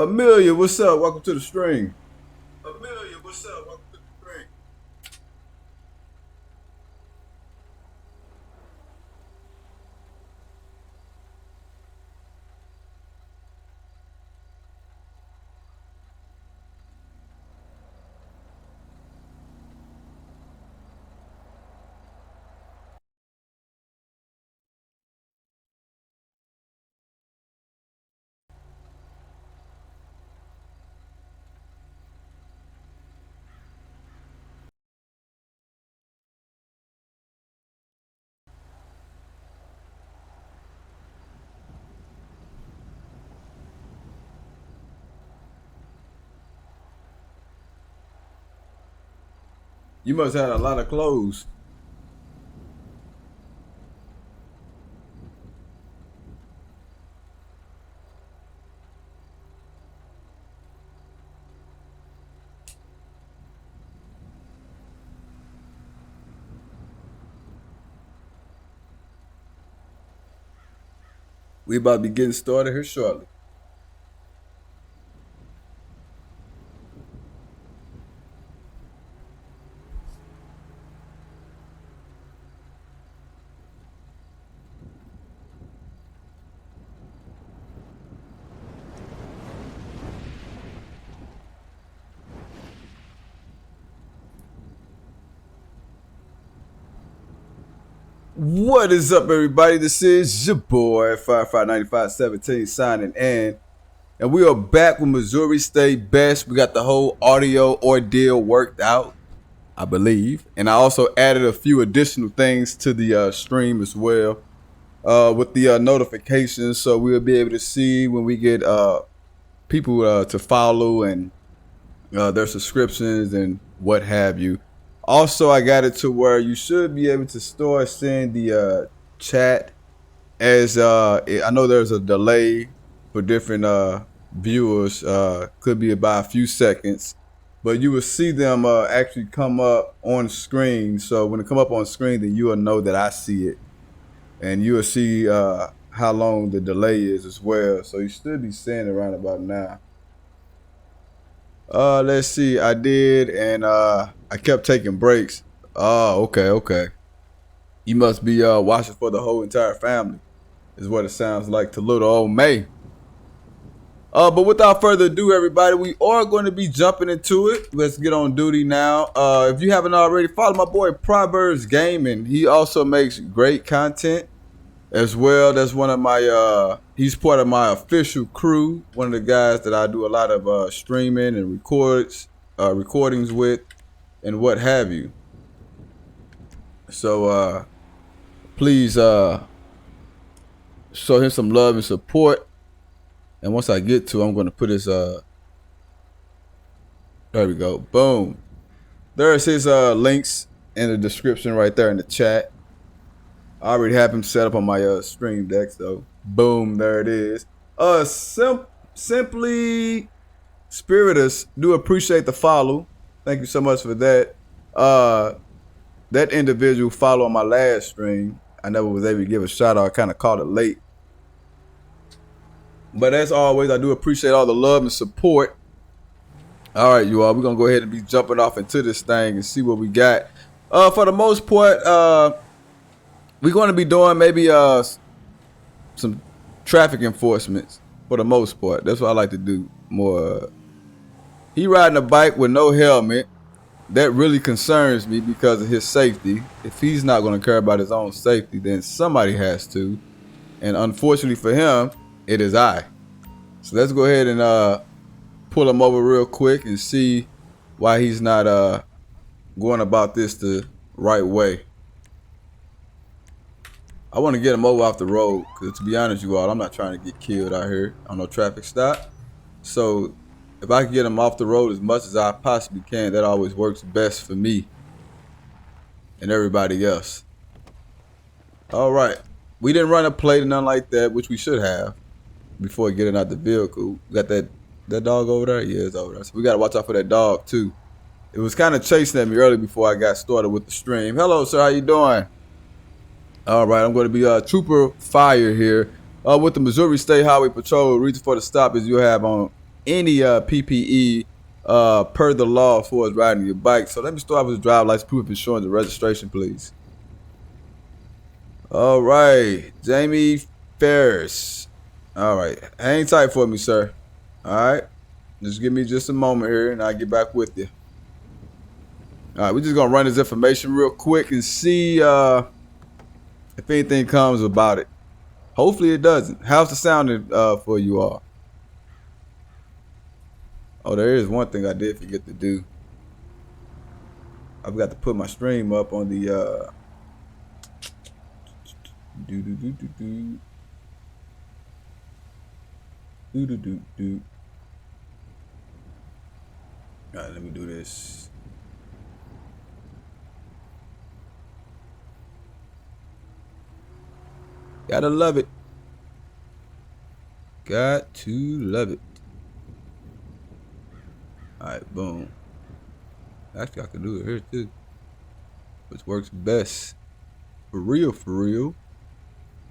Amelia, what's up? Welcome to the stream. Amelia, what's up? Welcome to the stream. You must have had a lot of clothes. We about to be getting started here shortly. What is up, everybody? This is your boy FireFighter9517 signing in, and we are back with Missouri State Best. We got the whole audio ordeal worked out, I believe, and I also added a few additional things to the stream as well with the notifications, so we'll be able to see when we get people to follow and their subscriptions and what have you. Also, I got it to where you should be able to start seeing the chat as I know there's a delay for different viewers, could be about a few seconds, but you will see them actually come up on screen. So when it come up on screen, then you will know that I see it, and you will see how long the delay is as well. So you should be seeing it around about now. Let's see. I did, and I kept taking breaks. Oh, okay. You must be watching for the whole entire family, is what it sounds like to little old May. But without further ado, everybody, we are going to be jumping into it. Let's get on duty now. If you haven't already, follow my boy Proverbs Gaming. He also makes great content as well. That's one of my he's part of my official crew, one of the guys that I do a lot of streaming and recordings with and what have you. So please show him some love and support, and once I get to, I'm going to put his there we go, boom, there's his links in the description right there in the chat. I already have him set up on my stream deck, so boom, there it is. Simply Spiritus, do appreciate the follow. Thank you so much for that. That individual followed on my last stream. I never was able to give a shout out. I kind of caught it late. But as always, I do appreciate all the love and support. All right, you all, we're going to go ahead and be jumping off into this thing and see what we got. For the most part, we're going to be doing maybe some traffic enforcements for the most part. That's what I like to do more. He riding a bike with no helmet. That really concerns me because of his safety. If he's not going to care about his own safety, then somebody has to. And unfortunately for him, it is I. So let's go ahead and pull him over real quick and see why he's not going about this the right way. I want to get him over off the road because, to be honest, you all, I'm not trying to get killed out here on no traffic stop. So if I can get him off the road as much as I possibly can, that always works best for me and everybody else. All right. We didn't run a plate or nothing like that, which we should have before getting out the vehicle. We got that dog over there? Yeah, it's over there. So we got to watch out for that dog, too. It was kind of chasing at me early before I got started with the stream. Hello, sir. How you doing? All right, I'm going to be Trooper Fire here with the Missouri State Highway Patrol. The reason for the stop is you have on any PPE per the law as far as riding your bike. So let me start with driver's license, proof of insurance, and registration, please. All right, Jamie Ferris. All right, hang tight for me, sir. All right, just give me just a moment here, and I'll get back with you. All right, we're just gonna run this information real quick and see if anything comes about it. Hopefully it doesn't. How's the sounding for you all? Oh, there is one thing I did forget to do. I've got to put my stream up on the All right, let me do this. Gotta love it. Got to love it. Alright, boom. Actually, I can do it here too, which works best. For real, for real.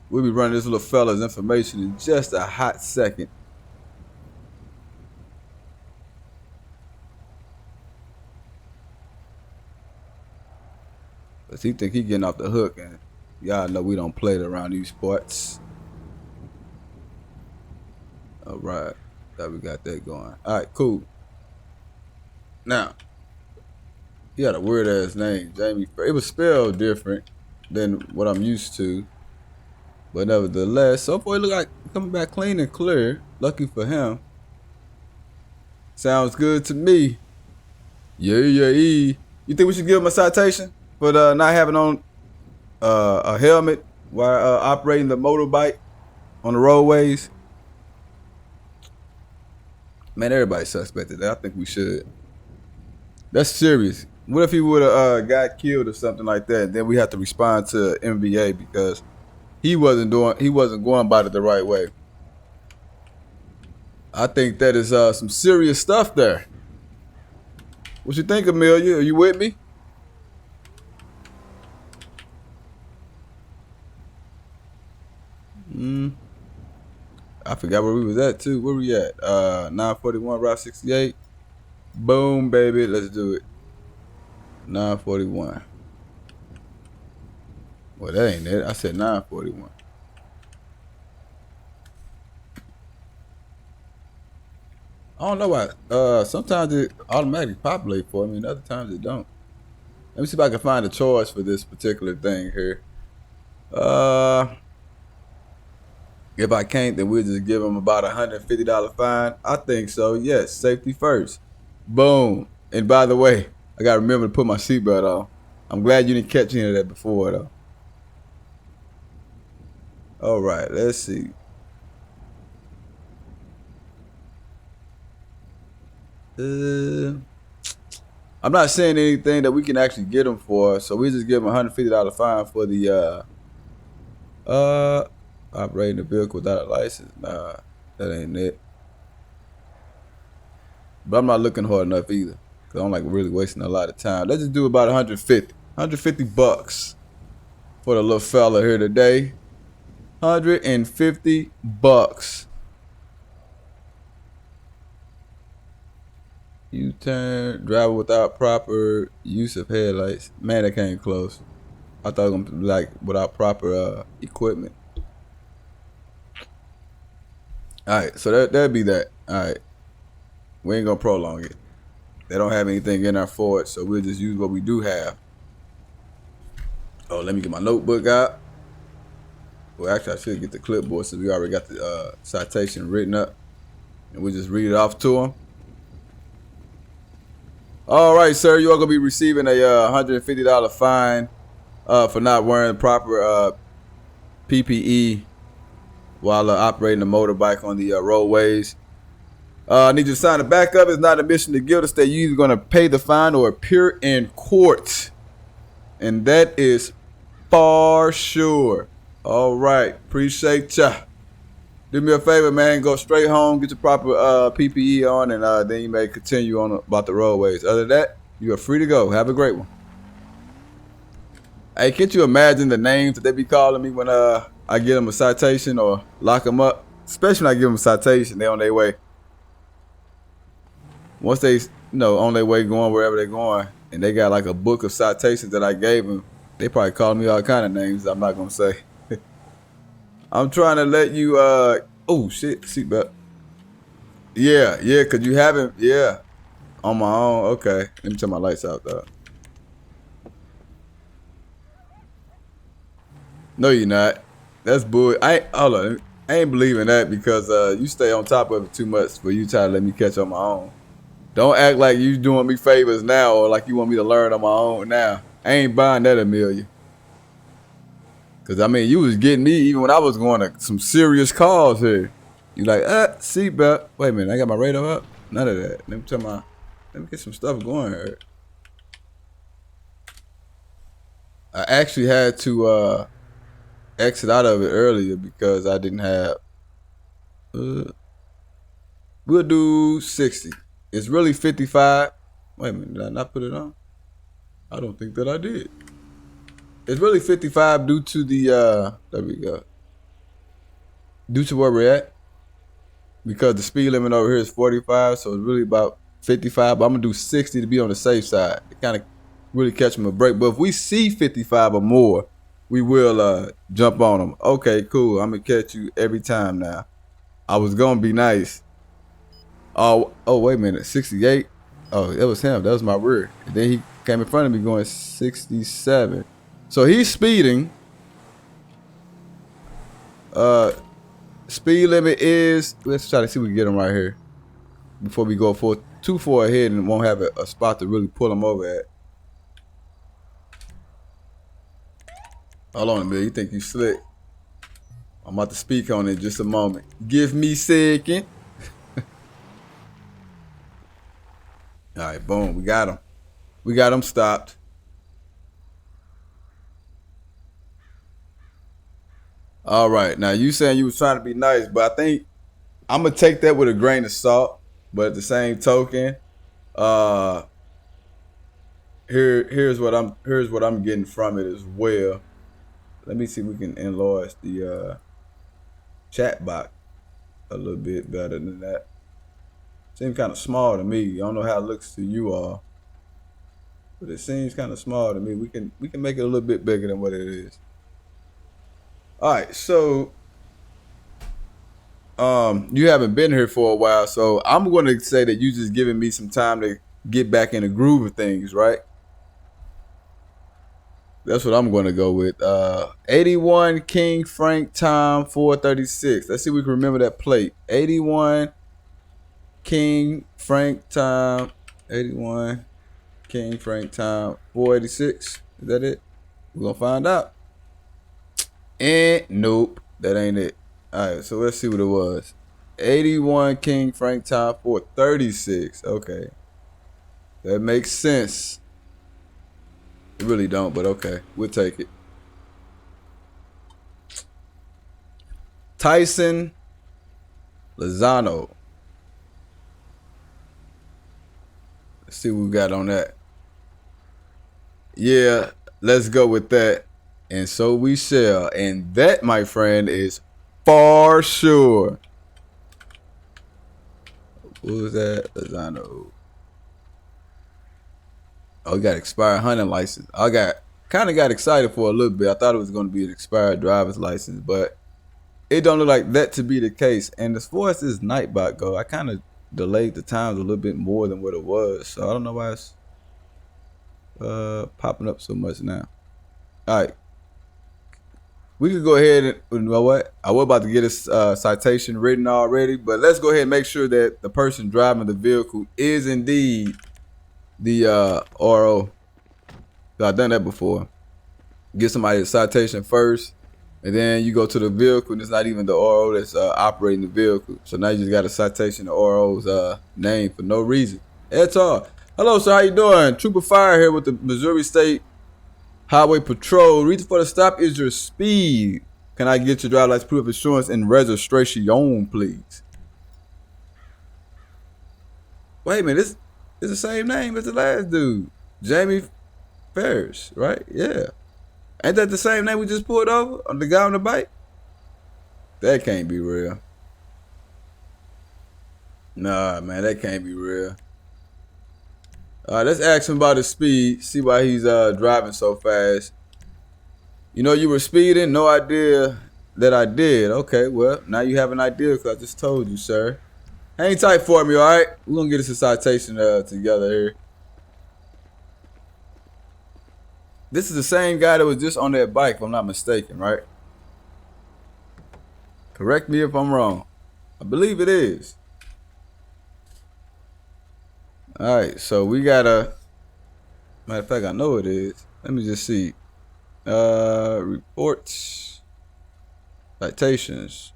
We'll be running this little fella's information in just a hot second. Cause he think he getting off the hook, and y'all know we don't play it around these parts. All right, thought we got that going. All right, cool. Now, he had a weird ass name, Jamie. It was spelled different than what I'm used to, but nevertheless, so far it look like coming back clean and clear. Lucky for him. Sounds good to me. Yeah. You think we should give him a citation for not having on a helmet while operating the motorbike on the roadways? Man, everybody suspected that. I think we should. That's serious. What if he would have got killed or something like that, and then we have to respond to MVA because he wasn't going about it the right way? I think that is some serious stuff there. What you think, Amelia? Are you with me? I forgot where we was at too. Where we at? 941 Route 68. Boom, baby. Let's do it. 941. Well, that ain't it. I said 941. I don't know why. Sometimes it automatically populates for me, and other times it don't. Let me see if I can find a choice for this particular thing here. If I can't, then we'll just give him about $150 fine. I think so. Yes, safety first. Boom. And by the way, I gotta remember to put my seatbelt on. I'm glad you didn't catch any of that before, though. All right, let's see. I'm not saying anything that we can actually get him for, so we just give him $150 fine for the operating the vehicle without a license. Nah, that ain't it. But I'm not looking hard enough either, cause I'm like really wasting a lot of time. Let's just do about 150 bucks for the little fella here today. 150 bucks. U-turn, driver without proper use of headlights. Man, that came close. I thought it was gonna be like without proper equipment. Alright, so that'd be that. Alright. We ain't gonna prolong it. They don't have anything in our for it, so we'll just use what we do have. Oh, let me get my notebook out. Well, actually, I should get the clipboard since we already got the citation written up. And we'll just read it off to them. All right, sir, you are going to be receiving a $150 fine for not wearing proper PPE while operating a motorbike on the roadways. I need you to sign the back up. It's not admission to guilt. It's that you're either going to pay the fine or appear in court. And that is for sure. All right. Appreciate ya. Do me a favor, man. Go straight home. Get your proper PPE on. And then you may continue on about the roadways. Other than that, you are free to go. Have a great one. Hey, can't you imagine the names that they be calling me when I get them a citation or lock them up? Especially when I give them a citation. They on their way. once they, on their way going wherever they're going, and they got like a book of citations that I gave them, they probably called me all kind of names I'm not gonna say. I'm trying to let you. Oh shit, seatbelt. Yeah, cause you haven't. Yeah, on my own. Okay, let me turn my lights out though. No, you're not. That's bull. Hold on. I ain't believing that because you stay on top of it too much for you try to let me catch on my own. Don't act like you doing me favors now or like you want me to learn on my own now. I ain't buying that, Amelia. Cause I mean, you was getting me even when I was going to some serious calls here. You like, seatbelt. Wait a minute, I got my radar up. None of that. Let me get some stuff going here. I actually had to exit out of it earlier because I didn't have. We'll do 60. It's really 55. Wait a minute, did I not put it on? I don't think that I did. It's really 55 due to the there we go. Due to where we're at. Because the speed limit over here is 45, so it's really about 55. But I'm gonna do 60 to be on the safe side. To kind of really catch them a break. But if we see 55 or more, we will jump on them. Okay, cool. I'm gonna catch you every time now. I was gonna be nice. Oh, wait a minute, 68. Oh, that was him. That was my rear. And then he came in front of me going 67. So he's speeding. Speed limit is. Let's try to see if we can get him right here before we go too far ahead and won't have a spot to really pull him over at. Hold on a minute. You think you slick? I'm about to speak on it in just a moment. Give me a second. All right, boom. We got him. We got him stopped. All right. Now, you saying you was trying to be nice, but I think I'm going to take that with a grain of salt. But at the same token, here's what I'm getting from it as well. Let me see if we can enlarge the chat box a little bit better than that. Seems kind of small to me. I don't know how it looks to you all, but it seems kind of small to me. We can make it a little bit bigger than what it is. All right, so you haven't been here for a while, so I'm going to say that you just giving me some time to get back in the groove of things, right? That's what I'm going to go with. 81 King Frank Tom 436. Let's see if we can remember that plate. 81 King Frank Tom. 81 King Frank Tom 486. Is that it? We're going to find out. And nope, that ain't it. All right, so let's see what it was. 81 King Frank Tom 436. Okay. That makes sense. It really don't, but okay. We'll take it. Tyson Lozano. Let's see what we got on that. Yeah, let's go with that. And so we shall. And that, my friend, is for sure. What was that? Lozano. Oh, we got expired hunting license. I kind of got excited for a little bit. I thought it was going to be an expired driver's license, but it don't look like that to be the case. And as far as this Nightbot go, I kind of delayed the times a little bit more than what it was. So I don't know why it's popping up so much now. All right. We could go ahead and, you know what? I was about to get a citation written already, but let's go ahead and make sure that the person driving the vehicle is indeed the RO. So I've done that before. Get somebody a citation first, and then you go to the vehicle, and it's not even the RO that's operating the vehicle. So now you just got a citation of RO's name for no reason. That's all. Hello, sir. How you doing? Trooper Fire here with the Missouri State Highway Patrol. Reason for the stop is your speed. Can I get your driver's license, proof of insurance, and registration, please? Wait a minute. This is the same name as the last dude. Jamie Ferris, right? Yeah. Ain't that the same name we just pulled over on the guy on the bike? That can't be real. Nah, man, that can't be real. All right, let's ask him about his speed. See why he's driving so fast. You know you were speeding? No idea that I did. Okay, well, now you have an idea because I just told you, sir. Hang tight for me, all right? We're going to get us a citation together here. This is the same guy that was just on that bike, if I'm not mistaken, right? Correct me if I'm wrong. I believe it is. All right, so we got a... Matter of fact, I know it is. Let me just see. Reports. Citations.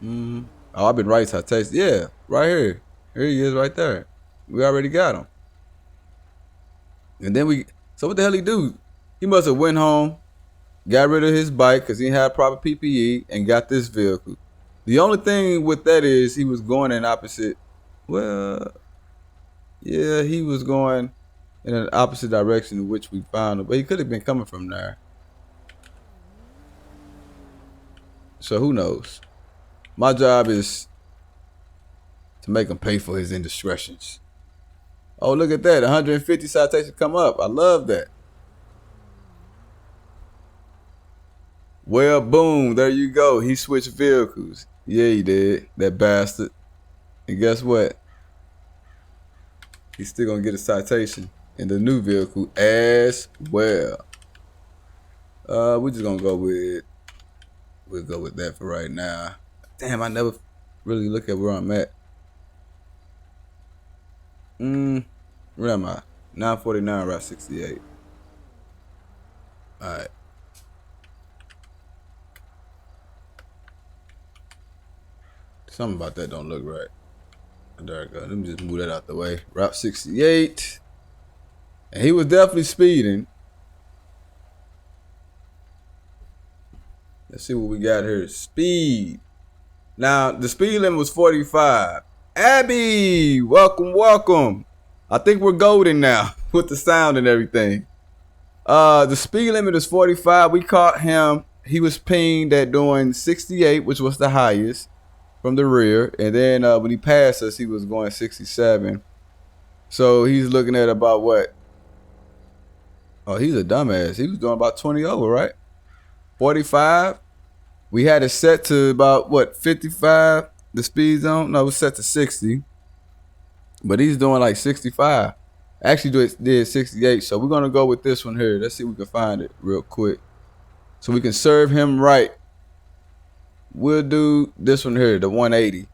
Oh, I've been writing citations. Yeah, right here. Here he is right there. We already got him. And then so what the hell he do? He must have went home, got rid of his bike because he had proper PPE and got this vehicle. The only thing with that is he was going in opposite. Well, yeah, he was going in an opposite direction in which we found him, but he could have been coming from there. So who knows? My job is to make him pay for his indiscretions. Oh, look at that. 150 citations come up. I love that. Well, boom. There you go. He switched vehicles. Yeah, he did. That bastard. And guess what? He's still going to get a citation in the new vehicle as well. We're just going to go with... We'll go with that for right now. Damn, I never really look at where I'm at. Where am I? 949, Route 68. Alright. Something about that don't look right. There we go. Let me just move that out the way. Route 68. And he was definitely speeding. Let's see what we got here. Speed. Now, the speed limit was 45. Abby, welcome, welcome. I think we're golden now with the sound and everything. The speed limit is 45. We caught him. He was pinged at doing 68, which was the highest from the rear. And then when he passed us, he was going 67. So he's looking at about what? Oh, he's a dumbass. He was doing about 20 over, right? 45. We had it set to about what, 55, the speed zone? No, it was set to 60. But he's doing like 65. Actually did 68. So we're gonna go with this one here. Let's see if we can find it real quick. So we can serve him right. We'll do this one here, the 180.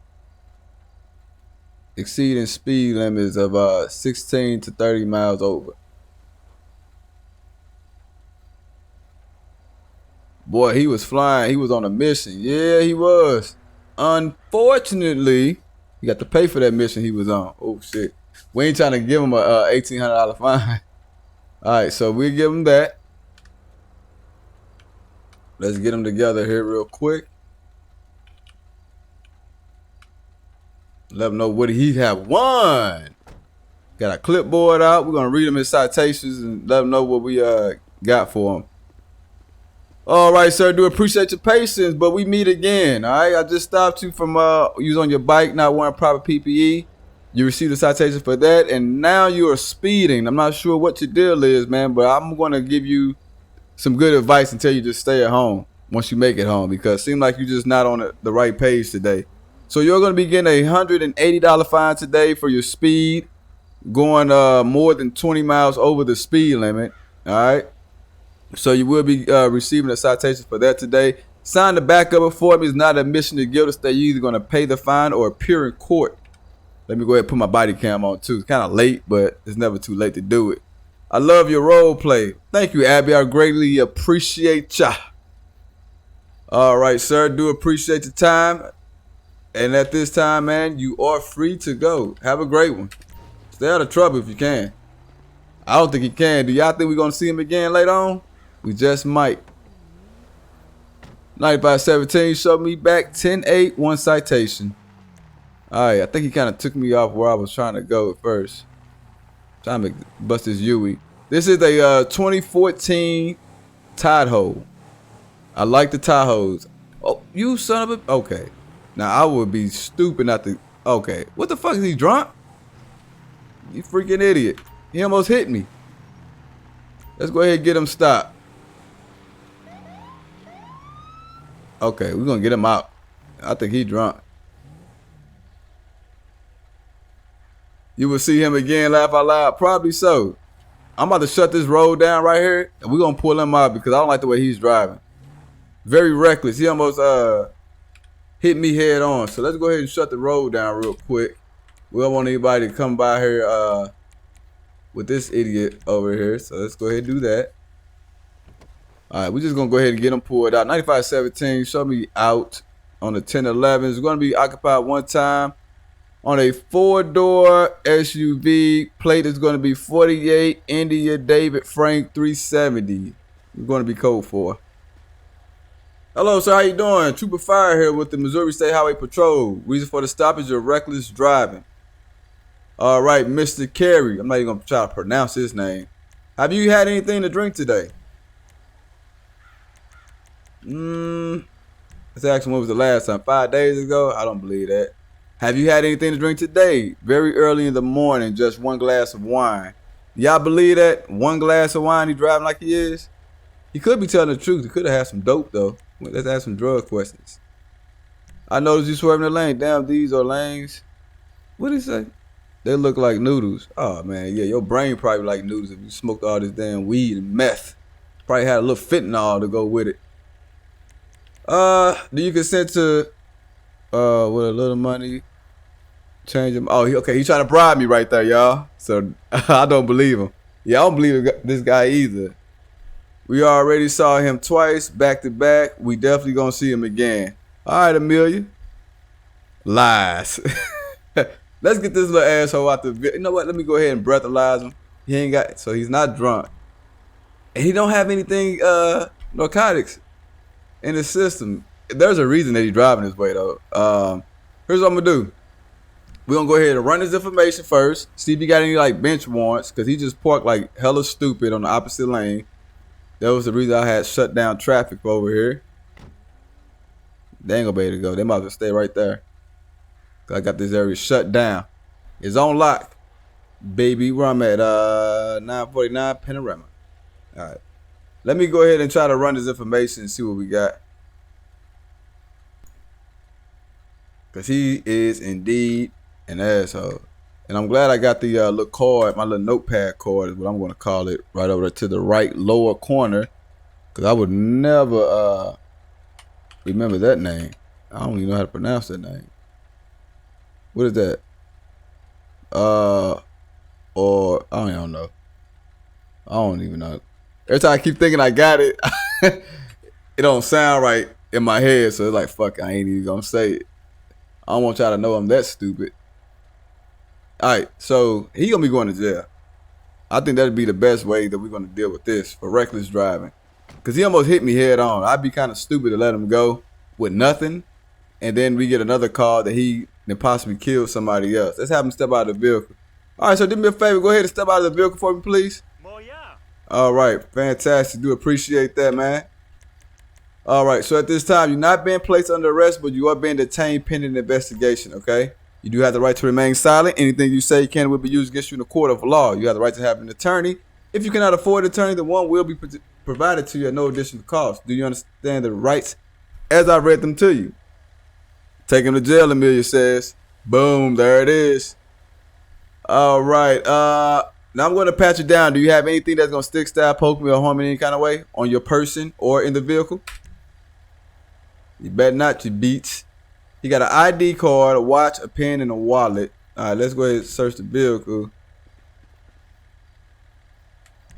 Exceeding speed limits of 16 to 30 miles over. Boy, he was flying. He was on a mission. Yeah, he was. Unfortunately, he got to pay for that mission he was on. Oh, shit. We ain't trying to give him a $1,800 fine. All right, so we'll give him that. Let's get them together here real quick. Let him know what he have won. Got a clipboard out. We're going to read him his citations and let him know what we got for him. All right, sir. Do appreciate your patience, but we meet again. All right. I just stopped you from you was on your bike, not wearing proper PPE. You received a citation for that, and now you are speeding. I'm not sure what your deal is, man, but I'm going to give you some good advice and tell you just stay at home once you make it home, because it seems like you're just not on the right page today. So you're going to be getting a $180 fine today for your speed, going more than 20 miles over the speed limit. All right. So you will be receiving a citation for that today. Sign the back of it for me. It's not admission to guilt. You're either going to pay the fine or appear in court. Let me go ahead and put my body cam on too. It's kind of late, but it's never too late to do it. I love your role play. Thank you, Abby. I greatly appreciate ya. All right, sir. Do appreciate your time. And at this time, man, you are free to go. Have a great one. Stay out of trouble if you can. I don't think he can. Do y'all think we're going to see him again later on? We just might. 9517 showed me back 10-8, one citation. All right, I think he kind of took me off where I was trying to go at first. Trying to bust his Yui. This is a 2014 Tahoe. I like the Tahoes. Oh, you son of a... Okay. Now, I would be stupid not to... Okay. What the fuck, is he drunk? You freaking idiot. He almost hit me. Let's go ahead and get him stopped. Okay, we're gonna get him out. I think he drunk. You will see him again, laugh out loud. Probably so. I'm about to shut this road down right here, and we're gonna pull him out because I don't like the way he's driving. Very reckless. He almost hit me head on. So let's go ahead and shut the road down real quick. We don't want anybody to come by here with this idiot over here. So let's go ahead and do that. All right, we're just gonna go ahead and get him pulled out. 9517, show me out on the 1011. It's gonna be occupied one time on a 4-door SUV. Plate is gonna be 48 India David Frank 370. It's gonna be code 4. Hello, sir. How you doing? Trooper Fire here with the Missouri State Highway Patrol. Reason for the stoppage of reckless driving. All right, Mr. Carey. I'm not even gonna try to pronounce his name. Have you had anything to drink today? Let's ask him when was the last time. 5 days ago? I don't believe that. Have you had anything to drink today? Very early in the morning, just 1 glass of wine. Y'all believe that? 1 glass of wine, he driving like he is? He could be telling the truth. He could have had some dope though. Let's ask some drug questions. I noticed you swerving the lane. Damn, these are lanes. What did he say? They look like noodles. Oh man, yeah, your brain probably like noodles if you smoked all this damn weed and meth. Probably had a little fentanyl to go with it. Do you consent to with a little money change him? Oh, okay, he trying to bribe me right there, y'all. So I don't believe him. Yeah, I don't believe this guy either. We already saw him twice back to back. We definitely gonna see him again. All right, Amelia. Lies. Let's get this little asshole out the video. You know what? Let me go ahead and breathalyze him. He ain't got, so he's not drunk, and he don't have anything narcotics in his system. There's a reason that he's driving this way though. Here's what I'm gonna do. We're gonna go ahead and run his information first. See if he got any like bench warrants, cause he just parked like hella stupid on the opposite lane. That was the reason I had shut down traffic over here. They ain't gonna be able to go. They might as well stay right there. Cause I got this area shut down. It's on lock. Baby, where I'm at 949 Panorama. Alright. Let me go ahead and try to run this information and see what we got. Cause he is indeed an asshole. And I'm glad I got the little card, my little notepad card is what I'm gonna call it, right over there to the right lower corner. Cause I would never remember that name. I don't even know how to pronounce that name. What is that? Or I don't even know. I don't even know. Every time I keep thinking I got it, it don't sound right in my head. So it's like, fuck, I ain't even gonna say it. I don't want y'all to know I'm that stupid. Alright, so he gonna be going to jail. I think that'd be the best way that we're gonna deal with this for reckless driving. Cause he almost hit me head on. I'd be kind of stupid to let him go with nothing. And then we get another call that he then possibly killed somebody else. Let's have him step out of the vehicle. Alright, so do me a favor, go ahead and step out of the vehicle for me, please. Oh yeah. Alright, fantastic. Do appreciate that, man. Alright, so at this time, you're not being placed under arrest, but you are being detained pending investigation, okay? You do have the right to remain silent. Anything you say can will be used against you in a court of law. You have the right to have an attorney. If you cannot afford an attorney, then one will be provided to you at no additional cost. Do you understand the rights as I read them to you? Take him to jail, Amelia says. Boom, there it is. All right. Now I'm going to pat you down. Do you have anything that's going to stick, stab, poke me, or harm me in any kind of way on your person or in the vehicle? You better not, you beats. He got an ID card, a watch, a pen, and a wallet. All right, let's go ahead and search the vehicle.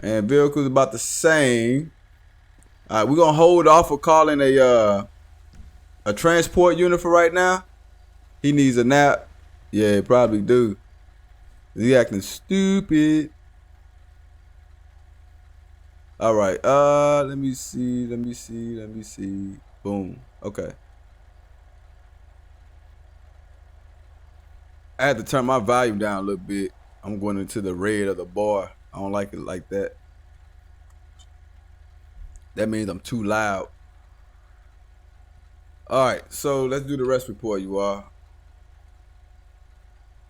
And vehicle's about the same. All right, we're going to hold off for calling a transport unit for right now. He needs a nap. Yeah, probably do. He acting stupid. All right, let me see. Boom, okay. I had to turn my volume down a little bit. I'm going into the red of the bar. I don't like it like that. That means I'm too loud. All right, so let's do the rest report, you all.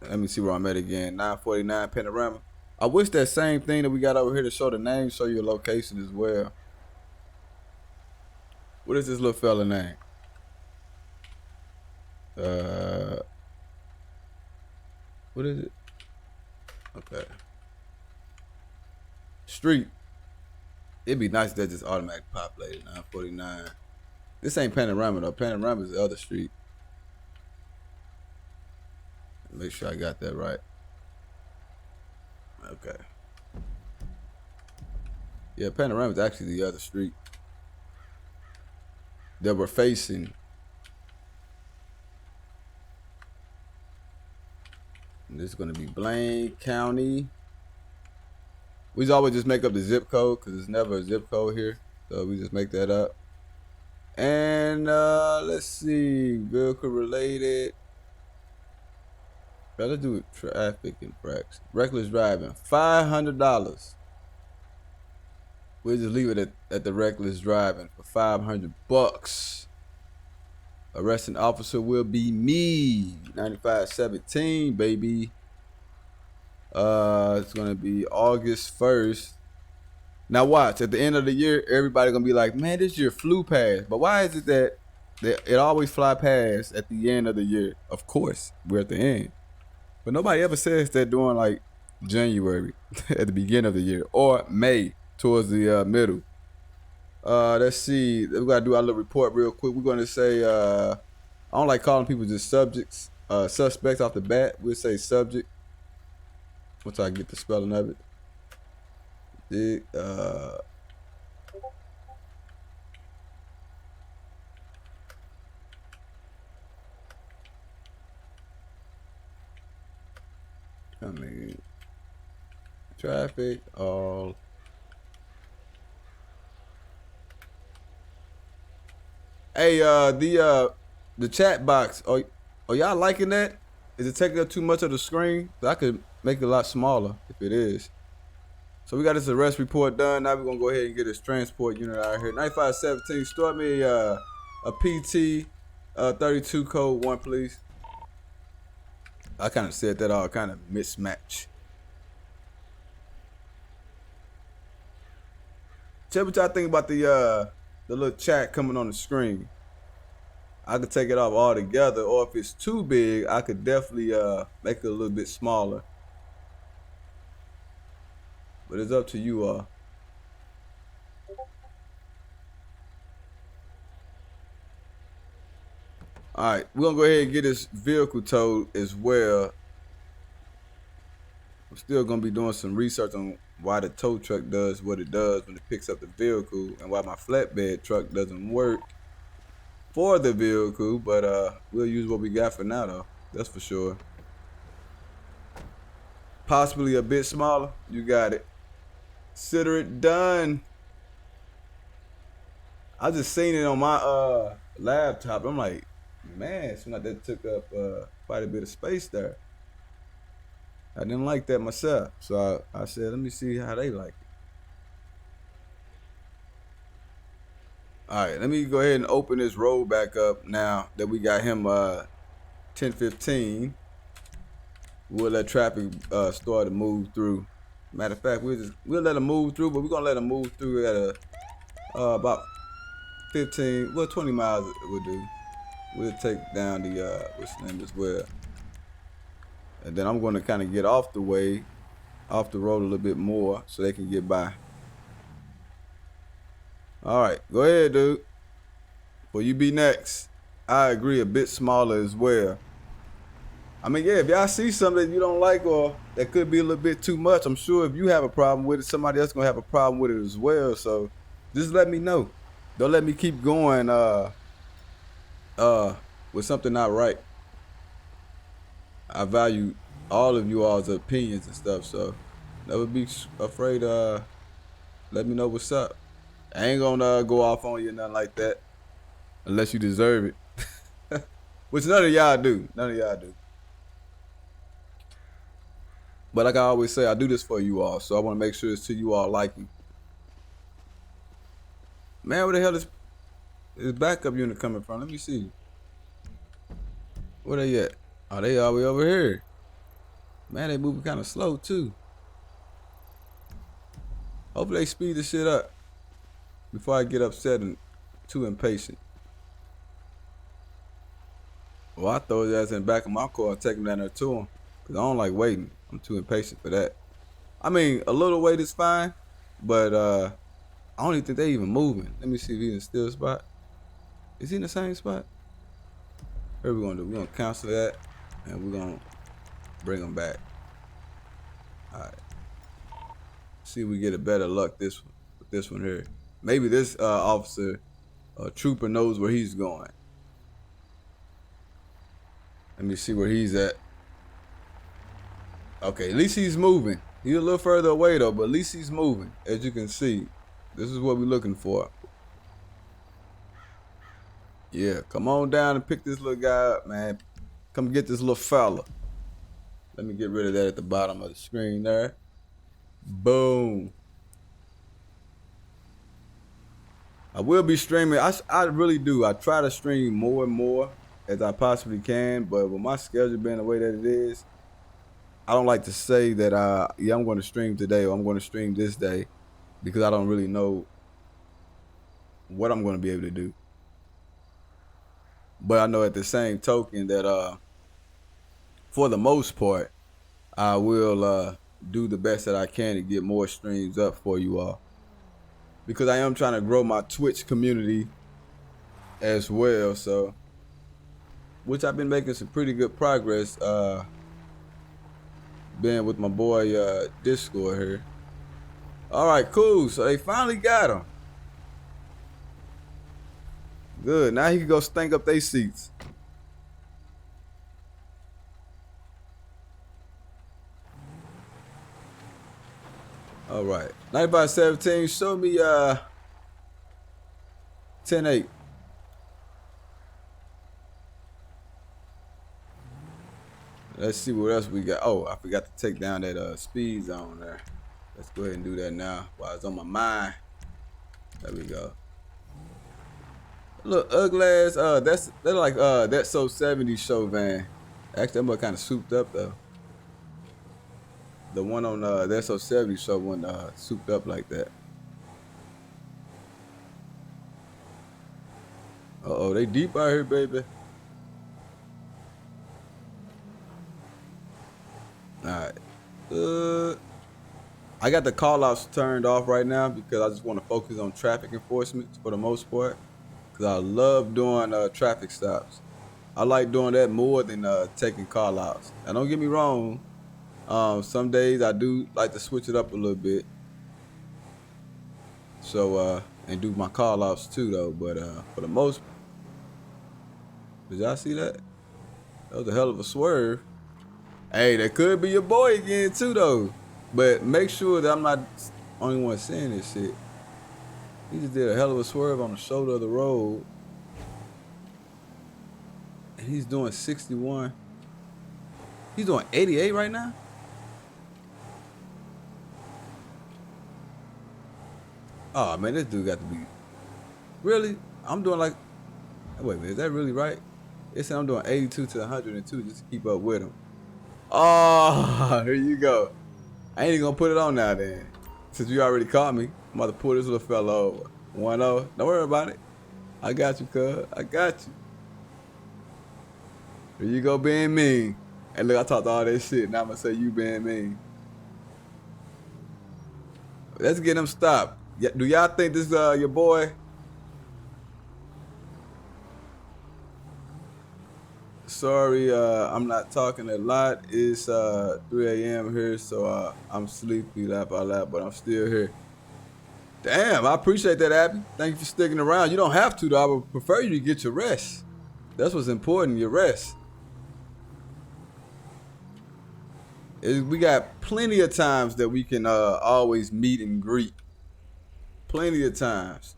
Let me see where I'm at again. 949 Panorama. I wish that same thing that we got over here to show the name, show your location as well. What is this little fella name? What is it? Okay. Street. It'd be nice if that just automatic populated. 949. This ain't Panorama though. Panorama is the other street. Make sure I got that right. Okay. Yeah, Panorama is actually the other street that we're facing. And this is gonna be Blaine County. We always just make up the zip code because there's never a zip code here. So we just make that up. And let's see, vehicle related. Let's do it. Traffic infraction. Reckless driving. $500. We'll just leave it at the reckless driving for $500. Arresting officer will be me. 9517, baby. It's gonna be August 1st. Now watch, at the end of the year, everybody gonna be like, man, this year flew past. But why is it that it always fly past at the end of the year? Of course, we're at the end. But nobody ever says that during like January at the beginning of the year or May towards the middle. Let's see. We gotta do our little report real quick. We're gonna say I don't like calling people just subjects, suspects off the bat. We'll say subject. Once I get the spelling of it. Coming. Traffic all. Hey, the chat box. Are y'all liking that? Is it taking up too much of the screen? I could make it a lot smaller if it is. So we got this arrest report done. Now we're gonna go ahead and get this transport unit out here. 9517, start me a PT 32 code 1, please. I kind of said that all kind of mismatch. Tell me what y'all think about the little chat coming on the screen. I could take it off altogether, or if it's too big, I could definitely make it a little bit smaller. But it's up to you all. Alright, we're gonna go ahead and get this vehicle towed as well. I'm still gonna be doing some research on why the tow truck does what it does when it picks up the vehicle and why my flatbed truck doesn't work for the vehicle, but we'll use what we got for now though. That's for sure. Possibly a bit smaller. You got it. Consider it done. I just seen it on my laptop. I'm like, man, it's not that took up quite a bit of space there. I didn't like that myself, so I said, let me see how they like it. All right, let me go ahead and open this road back up now that we got him 1015. We'll let traffic start to move through. Matter of fact, we'll let him move through, but we're gonna let him move through at about 15, well 20 miles we'll do. We'll take down the what's the name as well. And then I'm gonna kind of get off the way, off the road a little bit more so they can get by. All right, go ahead, dude. Will you be next? I agree, a bit smaller as well. I mean, yeah, if y'all see something that you don't like or that could be a little bit too much, I'm sure if you have a problem with it, somebody else gonna have a problem with it as well. So just let me know. Don't let me keep going with something not right. I value all of you all's opinions and stuff, so never be afraid. Let me know what's up. I ain't gonna go off on you or nothing like that unless you deserve it. Which none of y'all do. None of y'all do. But like I always say, I do this for you all, so I want to make sure it's to you all liking. Man, where the hell is his backup unit coming from? Let me see. Where they at? Oh, they all the way over here. Man, they moving kind of slow too. Hopefully they speed this shit up before I get upset and too impatient. Well, I throw his ass in the back of my car and take him down there to him. Cause I don't like waiting. I'm too impatient for that. I mean, a little wait is fine, but I don't even think they even moving. Let me see if he's in a still spot. Is he in the same spot? What we gonna do? We're gonna cancel that and we're gonna bring him back. Alright. See if we get a better luck with this one here. Maybe this officer trooper knows where he's going. Let me see where he's at. Okay, at least he's moving. He's a little further away though, but at least he's moving. As you can see, this is what we're looking for. Yeah, come on down and pick this little guy up, man. Come get this little fella. Let me get rid of that at the bottom of the screen there. Boom. I will be streaming. I really do. I try to stream more and more as I possibly can, but with my schedule being the way that it is, I don't like to say that yeah, I'm going to stream today or I'm going to stream this day, because I don't really know what I'm going to be able to do. But I know at the same token that for the most part, I will do the best that I can to get more streams up for you all, because I am trying to grow my Twitch community as well. So, which I've been making some pretty good progress being with my boy Discord here. All right, cool. So they finally got him. Good. Now he can go stank up their seats. All right. 9517, show me 10-8. Let's see what else we got. Oh, I forgot to take down that speed zone there. Let's go ahead and do that now while it's on my mind. There we go. Look, ugly ass. That's like that So 70 show van. Actually, that must kind of souped up though. The one on that So 70 show wasn't souped up like that. Uh-oh, they deep out here, baby. Alright. I got the call outs turned off right now because I just want to focus on traffic enforcement for the most part. Because I love doing traffic stops. I like doing that more than taking call outs. Now don't get me wrong. Some days I do like to switch it up a little bit. So and do my call outs too though. But for the most, did y'all see that? That was a hell of a swerve. Hey, that could be your boy again too though. But make sure that I'm not the only one seeing this shit. He just did a hell of a swerve on the shoulder of the road. And he's doing 61. He's doing 88 right now? Oh man, this dude got to be. Really? I'm doing like, wait a minute, is that really right? It said I'm doing 82 to 102 just to keep up with him. Oh, here you go. I ain't even gonna put it on now then. Since you already caught me, I'm about to pull this little fella over. 1-0. Don't worry about it. I got you, cuz. I got you. Here you go being mean. And look, I talked all this shit. Now I'm gonna say you being mean. Let's get him stopped. Do y'all think this your boy? Sorry, I'm not talking a lot. It's 3 a.m. here, so I'm sleepy, laugh out loud, but I'm still here. Damn, I appreciate that, Abby. Thank you for sticking around. You don't have to, though. I would prefer you to get your rest. That's what's important, your rest. We got plenty of times that we can always meet and greet. Plenty of times.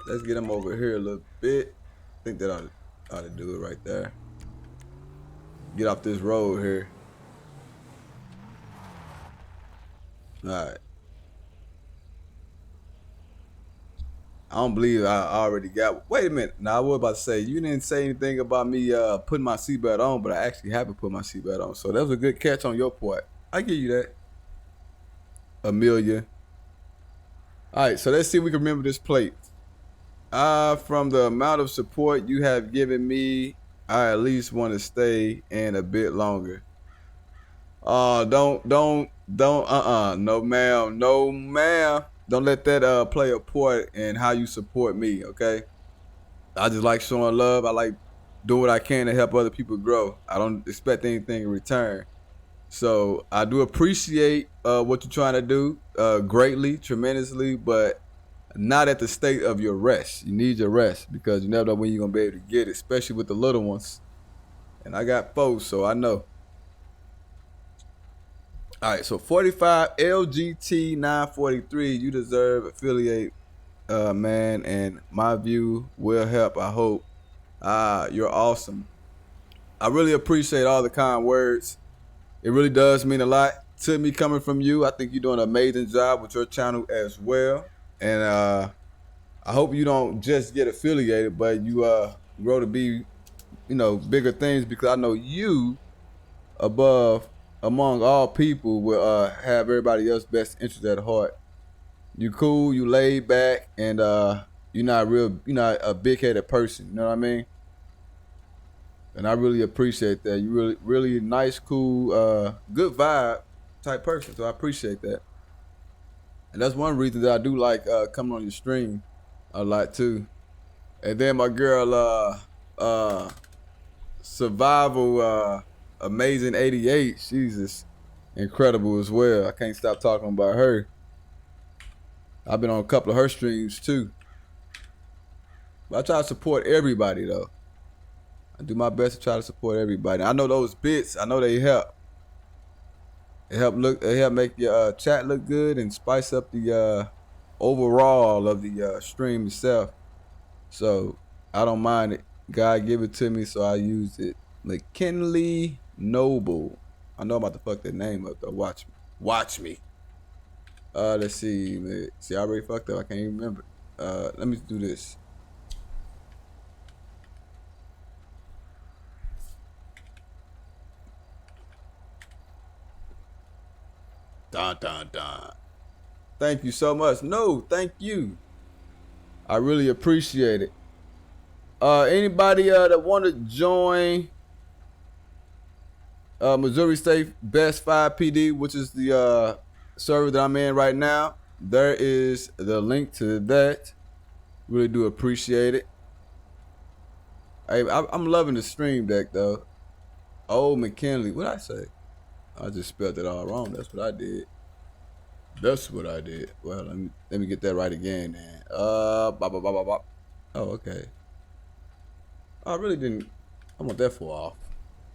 Let's get him over here a little bit. I think that ought to do it right there. Get off this road here. All right. I don't believe I already got. Wait a minute. Now I was about to say you didn't say anything about me putting my seatbelt on, but I actually haven't put my seatbelt on. So that was a good catch on your part. I give you that. Amelia. All right, so let's see if we can remember this plate. From the amount of support you have given me, I at least want to stay and a bit longer. Don't, no ma'am, no ma'am. Don't let that play a part in how you support me, okay? I just like showing love. I like doing what I can to help other people grow. I don't expect anything in return. So I do appreciate what you're trying to do greatly, tremendously, but not at the state of your rest. You need your rest because you never know when you're going to be able to get it, especially with the little ones. And I got 4, so I know. All right, so 45 LGT 943, you deserve affiliate, man, and my view will help, I hope. You're awesome. I really appreciate all the kind words. It really does mean a lot to me coming from you. I think you're doing an amazing job with your channel as well. And I hope you don't just get affiliated, but you grow to be, bigger things, because I know you among all people will have everybody else's best interest at heart. You cool, you laid back, and you're not a big-headed person, you know what I mean? And I really appreciate that. You really nice, cool, good vibe type person. So I appreciate that. And that's one reason that I do like coming on your stream a lot too. And then my girl, Survival Amazing 88, she's just incredible as well. I can't stop talking about her. I've been on a couple of her streams too. But I try to support everybody though. I do my best to try to support everybody. I know those bits, I know they help. They help make your chat look good and spice up the overall of the stream itself. So I don't mind it. God give it to me, so I use it. McKinley Noble. I know I'm about to fuck that name up though. Watch me. Let's see. See, I already fucked up. I can't even remember. Let me do this. Dun. Thank you so much. No, thank you. I really appreciate it. Anybody that want to join Missouri State Best FivePD, which is the server that I'm in right now, there is the link to that. Really do appreciate it. I'm loving the stream deck though. Oh, McKinley, what'd I say? I just spelled it all wrong. That's what I did. Well, let me get that right again, man. Oh, okay. I really didn't. I want that far off.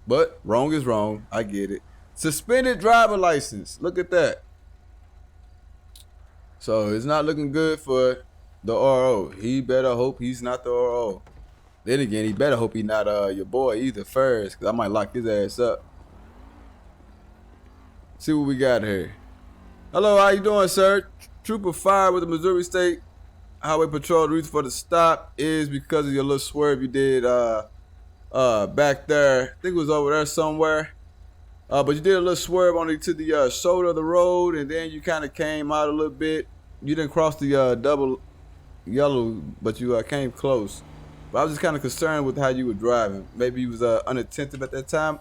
But wrong is wrong. I get it. Suspended driver license. Look at that. So it's not looking good for the RO. He better hope he's not the RO. Then again, he better hope he's not your boy either first, because I might lock his ass up. See what we got here. Hello, how you doing, sir? Trooper Fire with the Missouri State Highway Patrol. The reason for the stop is because of your little swerve you did back there. I think it was over there somewhere. But you did a little swerve only to the shoulder of the road, and then you kind of came out a little bit. You didn't cross the double yellow, but you came close. But I was just kind of concerned with how you were driving. Maybe you was unattentive at that time.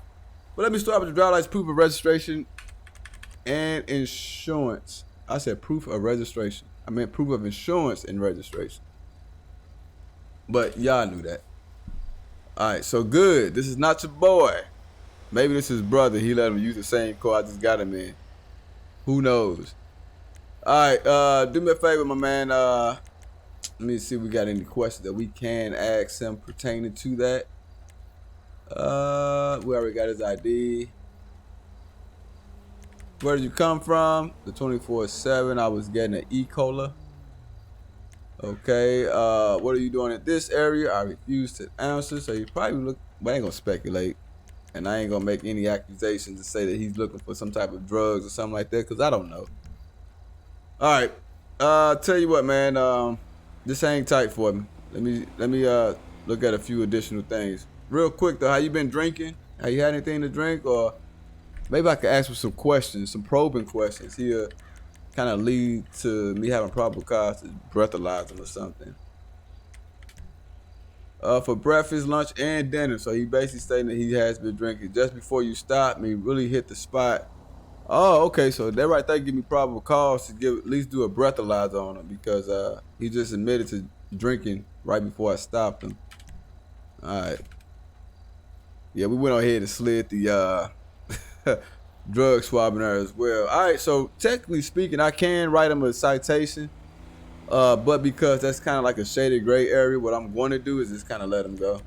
But let me start with the driver's license, proof of registration, and insurance. I said proof of registration. I meant proof of insurance and registration. But y'all knew that. Alright, so good. This is not your boy. Maybe this is his brother. He let him use the same car I just got him in. Who knows? Alright, do me a favor, my man. Let me see if we got any questions that we can ask him pertaining to that. We already got his ID. Where did you come from? The 24/7. I was getting an E-Cola. Okay. What are you doing in this area? I refuse to answer. So you probably look. But I ain't gonna speculate, and I ain't gonna make any accusations to say that he's looking for some type of drugs or something like that, because I don't know. All right. Tell you what, man. Just hang tight for me. Let me look at a few additional things. Real quick though, how you been drinking? Have you had anything to drink? Or maybe I could ask for some questions, some probing questions here, kind of lead to me having probable cause to breathalyze him or something. For breakfast, lunch, and dinner. So he basically stating that he has been drinking. Just before you stop me, really hit the spot. Oh, okay. So that right there give me probable cause to give at least do a breathalyzer on him because he just admitted to drinking right before I stopped him. All right. Yeah, we went on ahead and slid the drug swabbing there as well. All right. So technically speaking, I can write him a citation. But because that's kind of like a shaded gray area, what I'm going to do is just kind of let him go.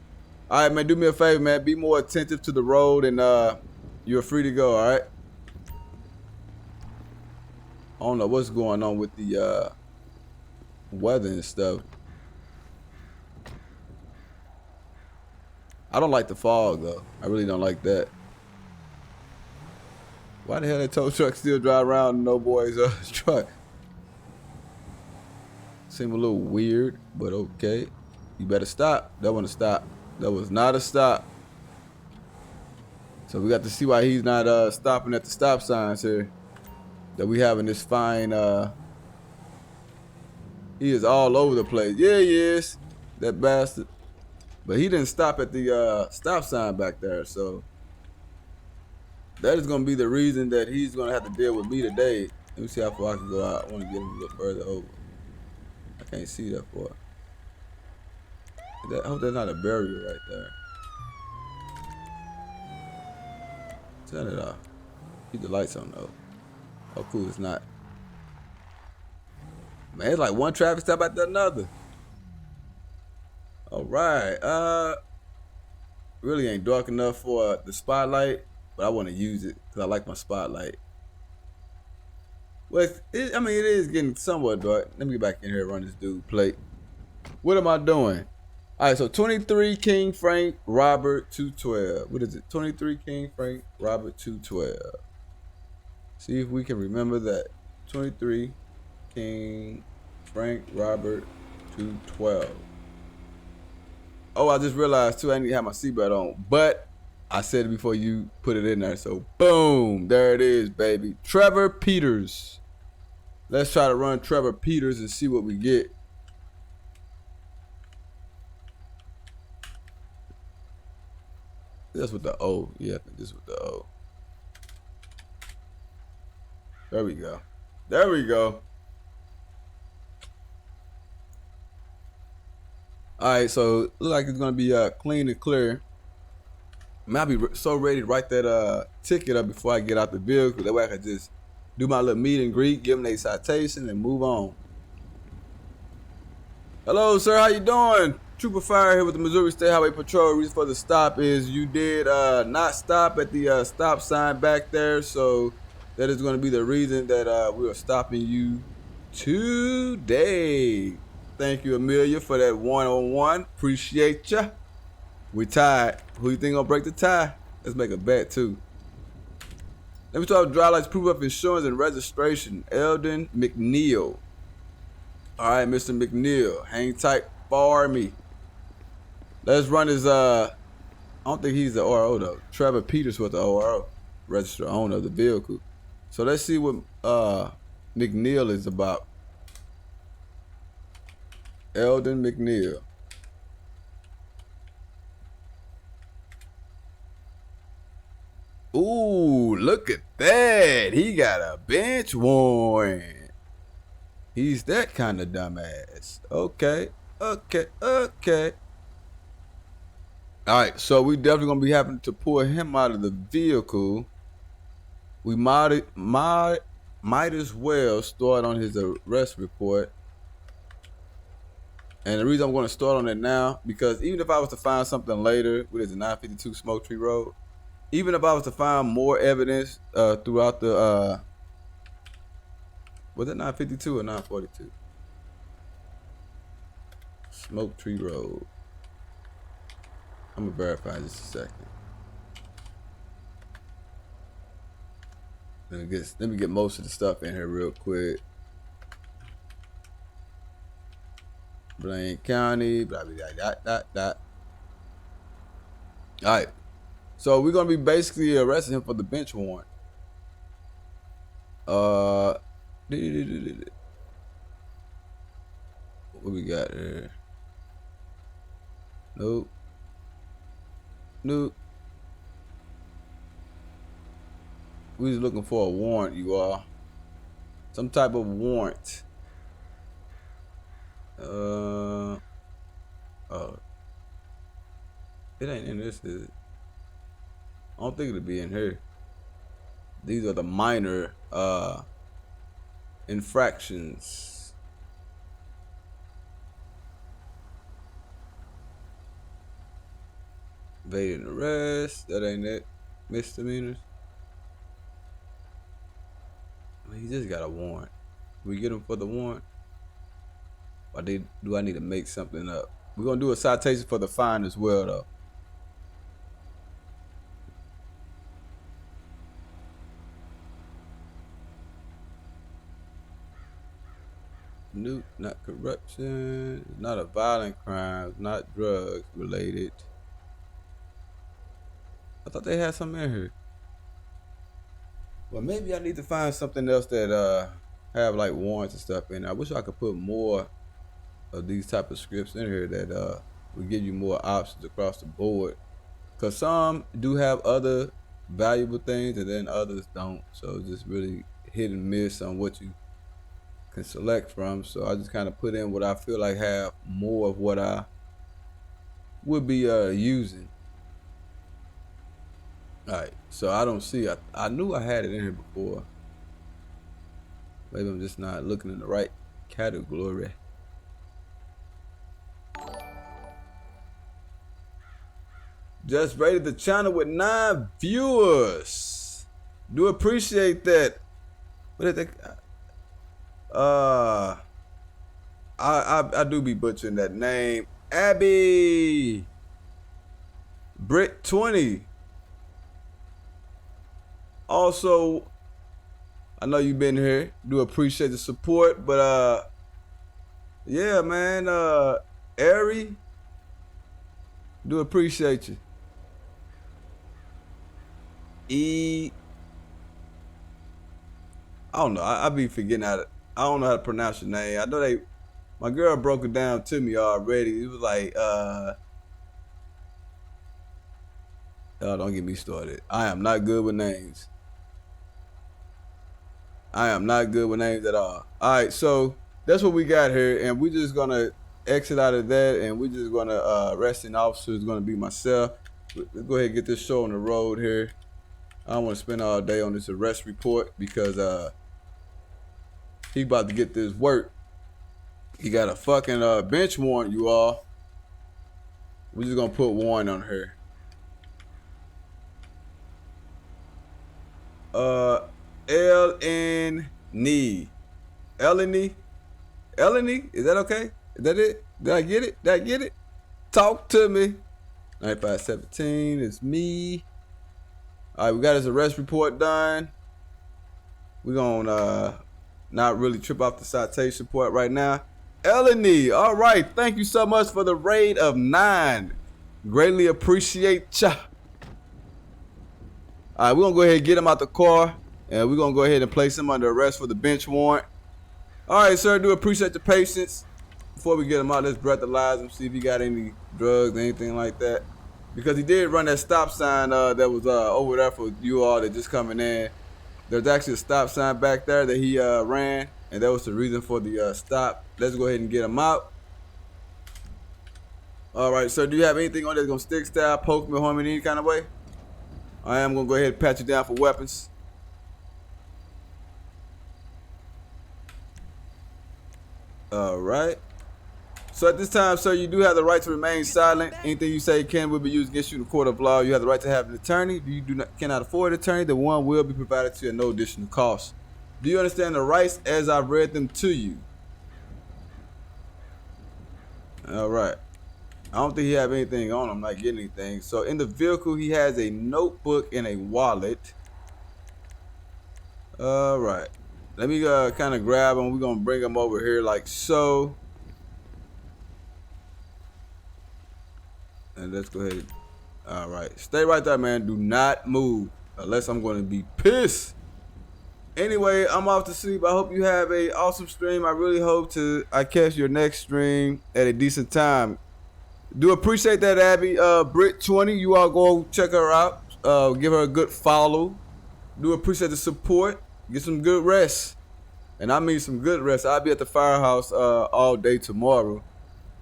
All right, man, do me a favor, man. Be more attentive to the road and you're free to go, all right? I don't know what's going on with the weather and stuff. I don't like the fog, though. I really don't like that. Why the hell that tow truck still drive around in no boy's truck? Seem a little weird, but okay. You better stop. That wasn't a stop. That was not a stop. So we got to see why he's not stopping at the stop signs here. That we having this fine he is all over the place. Yeah, he is. That bastard. But he didn't stop at the stop sign back there, so that is gonna be the reason that he's gonna have to deal with me today. Let me see how far I can go out. I wanna get him a little further over. I can't see that far. I hope there's not a barrier right there. Turn it off. Keep the lights on though. Oh cool, it's not. Man, it's like one traffic stop after another. All right, really ain't dark enough for the spotlight, but I want to use it because I like my spotlight. Well, I mean, it is getting somewhat dark. Let me get back in here and run this dude plate. What am I doing? All right, so 23 King Frank Robert 212. What is it? 23 King Frank Robert 212. See if we can remember that. 23 King Frank Robert 212. Oh, I just realized too, I need to have my seatbelt on, but I said it before you put it in there. So boom, there it is, baby. Trevor Peters. Let's try to run Trevor Peters and see what we get. That's with the O. Yeah, I think this with the O. There we go. There we go. All right, so it looks like it's gonna be clean and clear. Man, I'll be so ready to write that ticket up before I get out the vehicle. That way I can just do my little meet and greet, give them a citation, and move on. Hello, sir. How you doing? Trooper Fire here with the Missouri State Highway Patrol. Reason for the stop is you did not stop at the stop sign back there, so that is going to be the reason that we are stopping you today. Thank you, Amelia, for that one-on-one. Appreciate ya. We tied. Who you think gonna break the tie? Let's make a bet too. Let me start with driver license, proof of insurance and registration. Eldon McNeil. All right, Mr. McNeil, hang tight for me. Let's run his I don't think he's the ORO though. Trevor Peters was the ORO, registered owner of the vehicle. So let's see what McNeil is about. Eldon McNeil. Ooh, look at that. He got a bench warrant. He's that kind of dumbass. Okay. All right, so we definitely gonna be having to pull him out of the vehicle. We might as well start on his arrest report. And the reason I'm gonna start on it now, because even if I was to find something later, what is it, 952 Smoke Tree Road? Even if I was to find more evidence throughout the was it 952 or 942? Smoke Tree Road. I'm gonna verify just a second. Let me get most of the stuff in here real quick. Blaine County, blah, blah, blah, blah, blah. All right. So we're going to be basically arresting him for the bench warrant. What we got here? Nope. Nope. We just looking for a warrant, you all. Some type of warrant. Oh. It ain't in this, is it? I don't think it'll be in here. These are the minor infractions. Evading arrest, that ain't it. Misdemeanors. I mean, he just got a warrant. We get him for the warrant? Or do I need to make something up? We're gonna do a citation for the fine as well, though. Nope, not corruption, not a violent crime, not drugs related. I thought they had something in here. Well, maybe I need to find something else that have like warrants and stuff in. I wish I could put more of these type of scripts in here that would give you more options across the board. Cause some do have other valuable things and then others don't. So it's just really hit and miss on what you can select from. So I just kind of put in what I feel like have more of what I would be using. Alright, so I don't see, I knew I had it in here before. Maybe I'm just not looking in the right category. Just rated the channel with 9 viewers. Do appreciate that. What did they, I do be butchering that name. Abby Brit 20. Also, I know you've been here. Do appreciate the support, but yeah, man, Ari, do appreciate you. I don't know. I be forgetting I don't know how to pronounce your name. I know my girl broke it down to me already. It was like, oh, don't get me started. I am not good with names. I am not good with names at all. All right, so that's what we got here, and we're just gonna exit out of that, and we're just gonna arresting officer is gonna be myself. Let's go ahead and get this show on the road here. I don't want to spend all day on this arrest report because he about to get this work. He got a fucking bench warrant, you all. We're just gonna put warrant on her. Eleni. Eleni? Is that okay? Is that it? Did I get it? Did I get it? Talk to me. 9517 is me. All right, we got his arrest report done. We're gonna not really trip off the citation part right now. Eleni, all right, thank you so much for the raid of 9. Greatly appreciate ya. All right, we're gonna go ahead and get him out the car, and we're gonna go ahead and place him under arrest for the bench warrant. All right, sir, do appreciate the patience. Before we get him out, let's breathalyze him, see if he got any drugs or anything like that. Because he did run that stop sign that was over there for you all that just coming in. There's actually a stop sign back there that he ran, and that was the reason for the stop. Let's go ahead and get him out. All right, sir, do you have anything on that's gonna stick, stab, poke me, harm me in any kind of way? I am gonna go ahead and pat you down for weapons. All right. So at this time, sir, you do have the right to remain silent. Anything you say can will be used against you in the court of law. You have the right to have an attorney. If you cannot afford an attorney, then one will be provided to you at no additional cost. Do you understand the rights as I've read them to you? All right. I don't think he have anything on him, not getting anything. So in the vehicle, he has a notebook and a wallet. All right. Let me kind of grab him. We're going to bring him over here like so. And let's go ahead. All right, stay right there, man. Do not move unless I'm going to be pissed. Anyway, I'm off to sleep. I hope you have a awesome stream. I really hope I catch your next stream at a decent time. Do appreciate that, Abby. Brit20, you all go check her out. Give her a good follow. Do appreciate the support. Get some good rest. And I mean some good rest. I'll be at the firehouse all day tomorrow.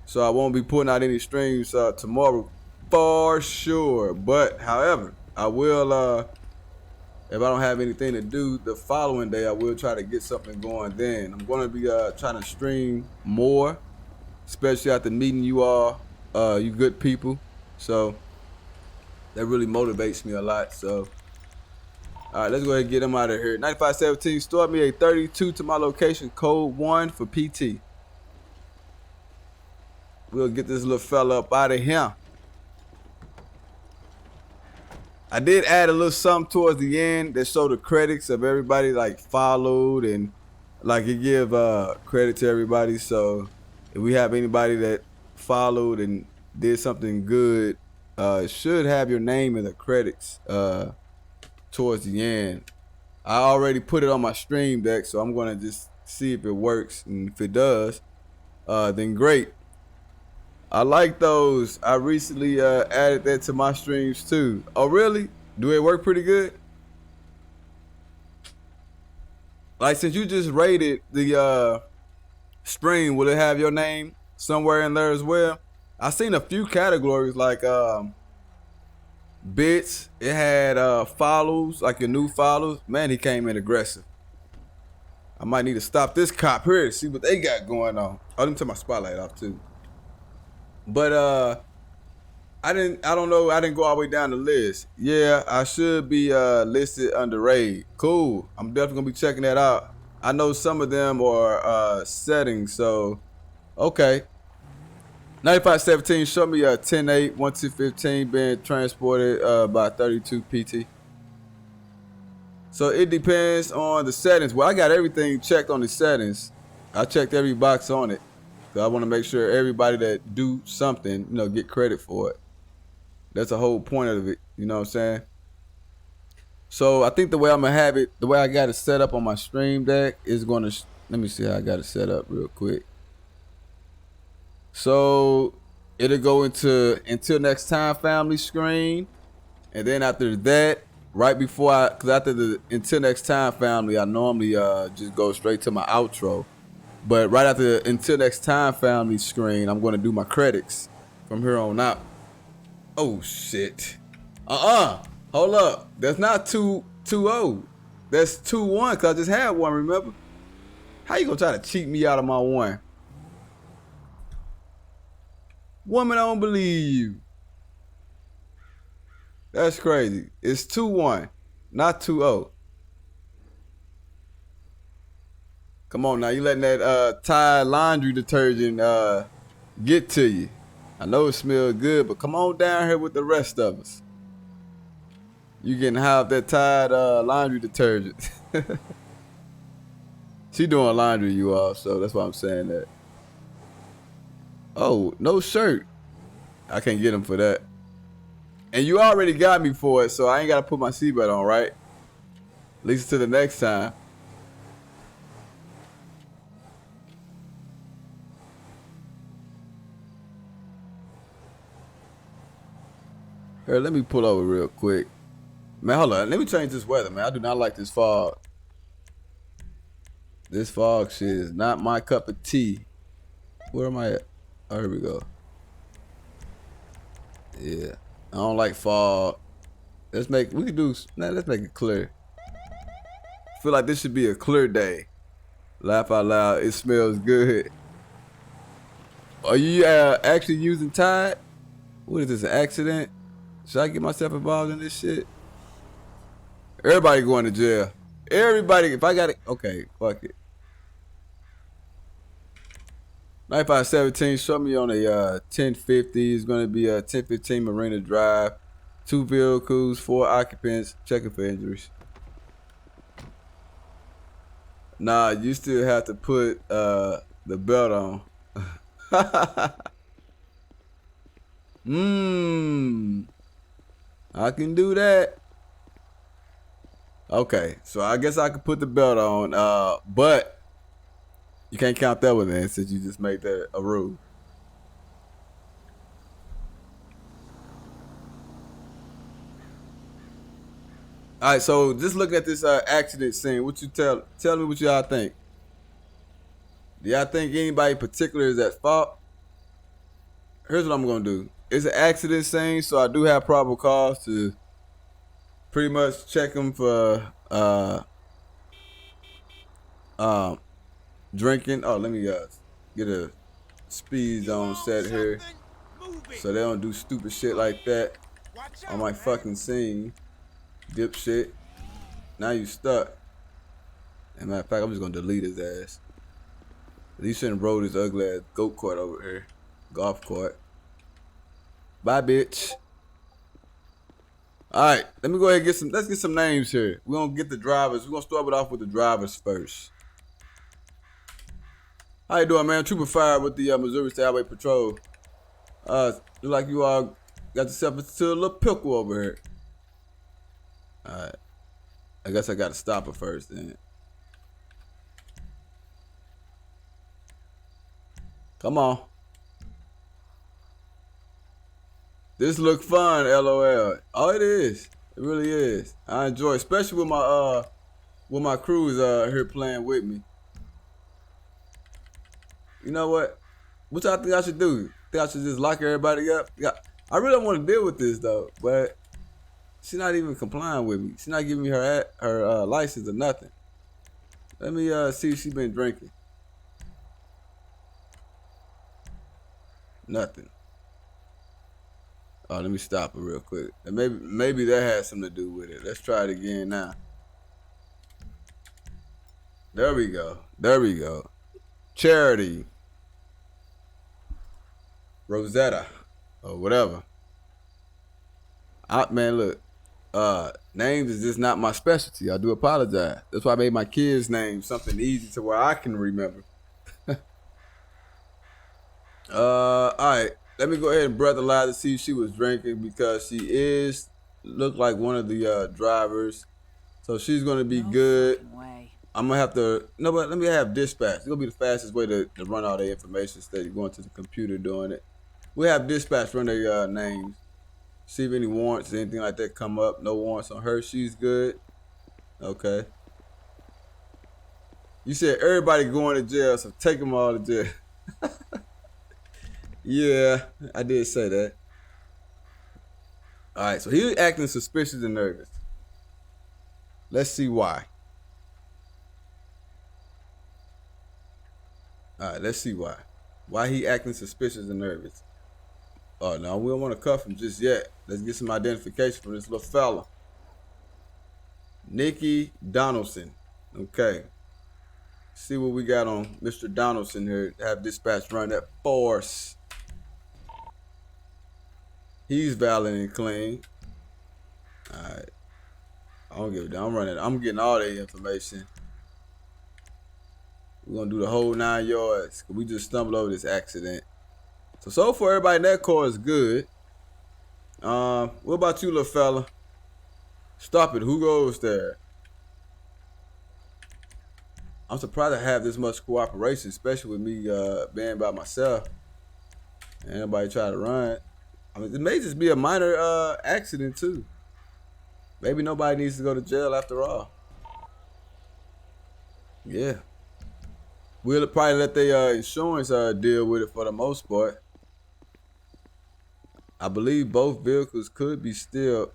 So I won't be putting out any streams tomorrow for sure. But however, I will if I don't have anything to do the following day, I will try to get something going then. I'm gonna be trying to stream more, especially after meeting you all, you good people. So that really motivates me a lot. So all right, let's go ahead and get them out of here. 9517, store me a 32 to my location, code 1 for PT. We'll get this little fella up out of here. I did add a little something towards the end that showed the credits of everybody like followed, and like it give credit to everybody. So if we have anybody that followed and did something good, it should have your name in the credits towards the end. I already put it on my stream deck, so I'm gonna just see if it works, and if it does, then great. I like those. I recently added that to my streams too. Oh really? Do it work pretty good? Like since you just rated the stream, will it have your name somewhere in there as well? I seen a few categories like bits. It had follows, like your new follows. Man, he came in aggressive. I might need to stop this cop here to see what they got going on. Oh, let me turn my spotlight off too. But I don't know, I didn't go all the way down the list. Yeah, I should be listed under raid. Cool. I'm definitely gonna be checking that out. I know some of them are settings, so okay. 9517, show me a 10-8, 1215 being transported by 32 PT. So it depends on the settings. Well, I got everything checked on the settings. I checked every box on it. So I want to make sure everybody that do something, get credit for it. That's the whole point of it. You know what I'm saying? So I think the way I'm going to have it, the way I got it set up on my stream deck is going to, let me see how I got it set up real quick. So it'll go into until next time family screen. And then after that, right before because after the until next time family, I normally just go straight to my outro. But right after the until next time family screen, I'm going to do my credits from here on out. Oh shit. Hold up. That's not 2-2-0. That's 2-1 because I just had one, remember? How you going to try to cheat me out of my one? Woman, I don't believe you. That's crazy. It's 2-1, not 2-0. Come on now, you letting that Tide laundry detergent get to you. I know it smells good, but come on down here with the rest of us. You getting high off that Tide laundry detergent. She doing laundry, you all, so that's why I'm saying that. Oh, no shirt. I can't get him for that. And you already got me for it, so I ain't got to put my seatbelt on, right? At least to the next time. Here, let me pull over real quick. Man, hold on. Let me change this weather, man. I do not like this fog. This fog shit is not my cup of tea. Where am I at? Oh, here we go. Yeah. I don't like fog. Let's make it clear. I feel like this should be a clear day. Laugh out loud. It smells good. Are you actually using Tide? What is this, an accident? Should I get myself involved in this shit? Everybody going to jail. Everybody, if I got it, okay, fuck it. 9517, show me on a 1050. It's going to be a 1015 Marina Drive. 2 vehicles, 4 occupants, checking for injuries. Nah, you still have to put the belt on. I can do that. Okay, so I guess I could put the belt on, but you can't count that one in since you just made that a rule. All right, so just looking at this accident scene, what you tell me what y'all think? Do y'all think anybody in particular is at fault? Here's what I'm gonna do. It's an accident scene, so I do have probable cause to pretty much check them for drinking. Oh, let me get a speed zone set here so they don't do stupid shit like that on my fucking scene. Dipshit. Now you stuck. As a matter of fact, I'm just gonna delete his ass. He shouldn't roll this ugly ass goat court over here. Golf court. Bye, bitch. Alright, let me go ahead and let's get some names here. We're gonna get the drivers. We're gonna start it off with the drivers first. How you doing, man? Trooper Fire with the Missouri State Highway Patrol. Look like you all got yourself into a little pickle over here. Alright. I guess I gotta stop it first then. Come on. This look fun, LOL. Oh, it is. It really is. I enjoy it, especially with my crews here playing with me. You know what? What y'all think I should do? Think I should just lock everybody up? Yeah. I really don't want to deal with this though, but she's not even complying with me. She's not giving me her license or nothing. Let me see if she's been drinking. Nothing. Oh, let me stop it real quick. And maybe that has something to do with it. Let's try it again now. There we go. There we go. Charity. Rosetta. Or whatever. Man, look. Names is just not my specialty. I do apologize. That's why I made my kids' name something easy to where I can remember. Alright. Let me go ahead and breathalyze to see if she was drinking because she look like one of the drivers. So she's gonna be good. I'm gonna have to but let me have dispatch. It's gonna be the fastest way to run all the information instead of going to the computer doing it. We have dispatch run their names. See if any warrants or anything like that come up. No warrants on her. She's good. Okay. You said everybody going to jail, so take them all to jail. Yeah, I did say that. All right, so he was acting suspicious and nervous. Let's see why. All right, let's see why. Why he acting suspicious and nervous. Oh, no, we don't want to cuff him just yet. Let's get some identification from this little fella. Nikki Donaldson. Okay. See what we got on Mr. Donaldson here. Have dispatch run that force. He's valid and clean. Alright. I don't give a damn. I'm getting all the information. We're gonna do the whole 9 yards. We just stumbled over this accident. So far everybody in that car is good. What about you, little fella? Stop it. Who goes there? I'm surprised I have this much cooperation, especially with me being by myself. And everybody try to run. I mean, it may just be a minor accident too. Maybe nobody needs to go to jail after all. Yeah. We'll probably let their insurance deal with it for the most part. I believe both vehicles could be still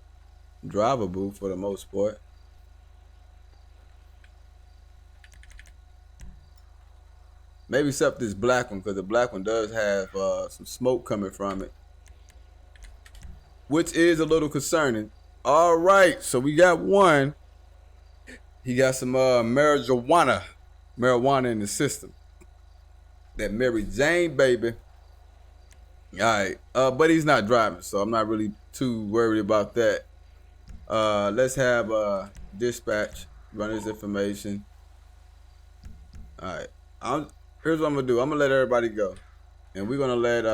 drivable for the most part. Maybe except this black one, because the black one does have some smoke coming from it, which is a little concerning. All right, so we got one. He got some marijuana in the system. That Mary Jane baby. All right, but he's not driving, so I'm not really too worried about that. Let's have dispatch run his information. All right, here's what I'm gonna do. I'm gonna let everybody go, and we're gonna let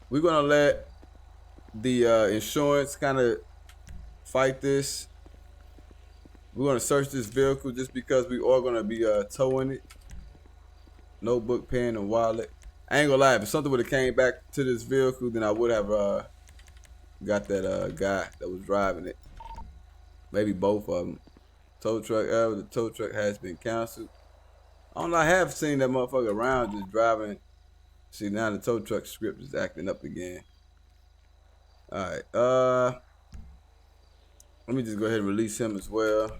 We're gonna let the insurance kind of fight this. We're gonna search this vehicle just because we are gonna be towing it. Notebook, pen, and wallet. I ain't gonna lie, if something would have came back to this vehicle, then I would have got that guy that was driving it. Maybe both of them. Tow truck error. The tow truck has been canceled. I don't know. I have seen that motherfucker around just driving. See, now the tow truck script is acting up again. All right. Let me just go ahead and release him as well.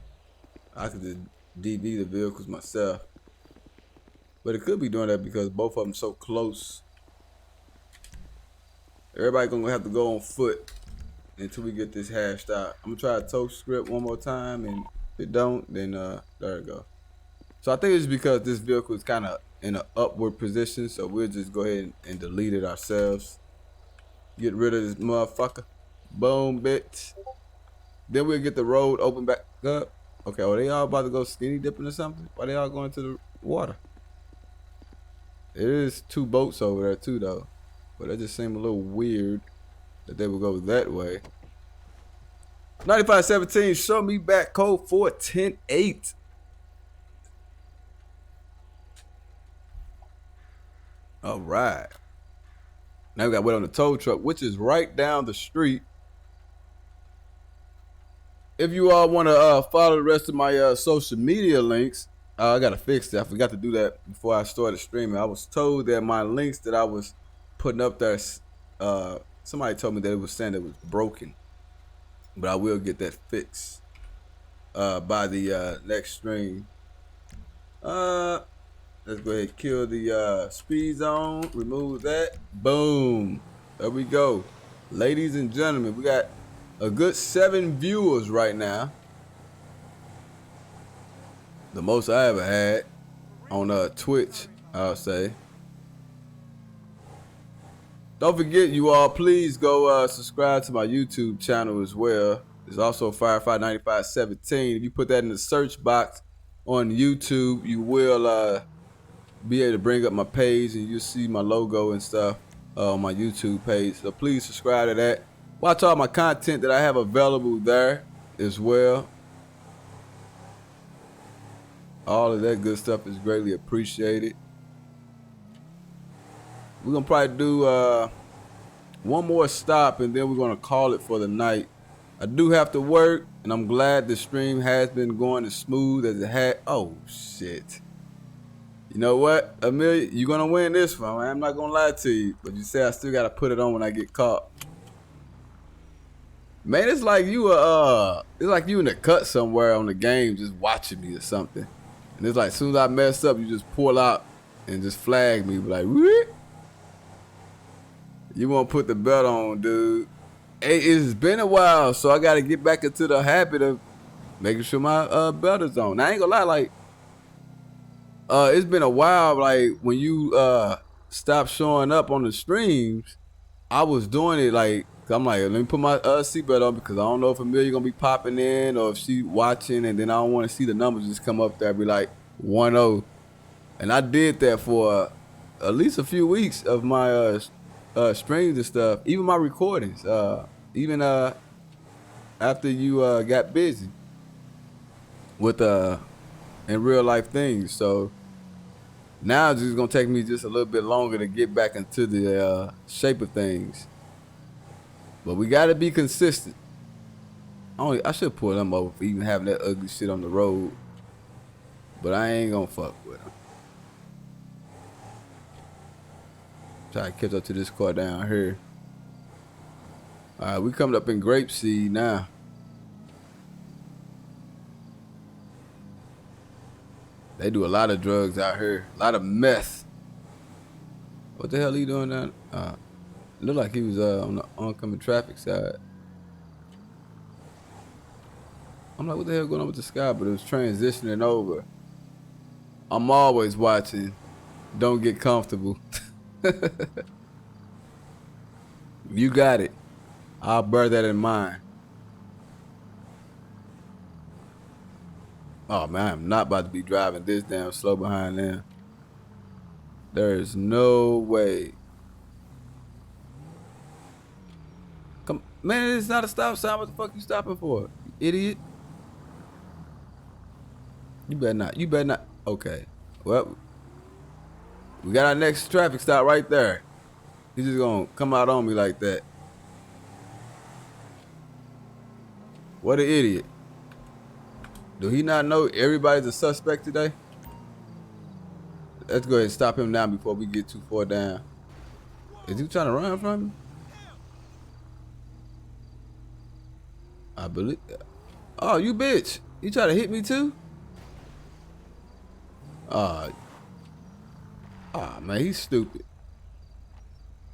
I could just DV the vehicles myself. But it could be doing that because both of them so close. Everybody gonna have to go on foot until we get this hashed out. I'm gonna try a tow script one more time, and if it don't, then there it go. So I think it's because this vehicle is kind of in an upward position, so we'll just go ahead and delete it ourselves. Get rid of this motherfucker. Boom, bitch. Then we'll get the road open back up. Okay, are they all about to go skinny dipping or something? Why they all going to the water? It is 2 boats over there too, though. But that just seemed a little weird that they would go that way. 9517, show me back code 4108. All right. Now we got to wait on the tow truck, which is right down the street. If you all want to follow the rest of my social media links, I got to fix that. I forgot to do that before I started streaming. I was told that my links that I was putting up there, somebody told me that it was saying it was broken. But I will get that fixed by the next stream. Let's go ahead and kill the speed zone. Remove that. Boom. There we go. Ladies and gentlemen, we got a good 7 viewers right now. The most I ever had on Twitch, I'll say. Don't forget, you all, please go subscribe to my YouTube channel as well. There's also FireFighter9517. If you put that in the search box on YouTube, you will be able to bring up my page and you'll see my logo and stuff on my YouTube page. So please subscribe to that. Watch all my content that I have available there as well. All of that good stuff is greatly appreciated. We're going to probably do one more stop and then we're going to call it for the night. I do have to work and I'm glad the stream has been going as smooth as it had. Oh, shit. You know what, Amelia, you're going to win this one. I'm not going to lie to you. But you say I still got to put it on when I get caught. Man, it's like you in the cut somewhere on the game just watching me or something. And it's like as soon as I mess up, you just pull out and just flag me. Like, what? You won't put the belt on, dude. Hey, it's been a while, so I got to get back into the habit of making sure my belt is on. Now, I ain't gonna lie, like, it's been a while, like, when you stopped showing up on the streams, I was doing it, like, I'm like, let me put my seatbelt on because I don't know if Amelia gonna be popping in or if she watching, and then I don't want to see the numbers just come up there and be like 1-0. And I did that for at least a few weeks of my streams and stuff, even my recordings, even after you got busy with in real life things. So now it's just gonna take me just a little bit longer to get back into the shape of things. But we gotta be consistent. I should pull them over for even having that ugly shit on the road. But I ain't gonna fuck with them. Try to catch up to this car down here. Alright, we coming up in Grapeseed now. They do a lot of drugs out here. A lot of meth. What the hell he doing now? Looked like he was on the oncoming traffic side. I'm like, what the hell going on with the sky? But it was transitioning over. I'm always watching. Don't get comfortable. You got it. I'll bear that in mind. Oh man, I'm not about to be driving this damn slow behind them. There is no way. Man, it's not a stop sign. What the fuck you stopping for, you idiot? You better not. You better not. Okay. Well, we got our next traffic stop right there. He's just gonna come out on me like that. What an idiot. Do he not know everybody's a suspect today? Let's go ahead and stop him now before we get too far down. Is he trying to run from me? I believe. Oh, you bitch. You try to hit me too? Man, he's stupid.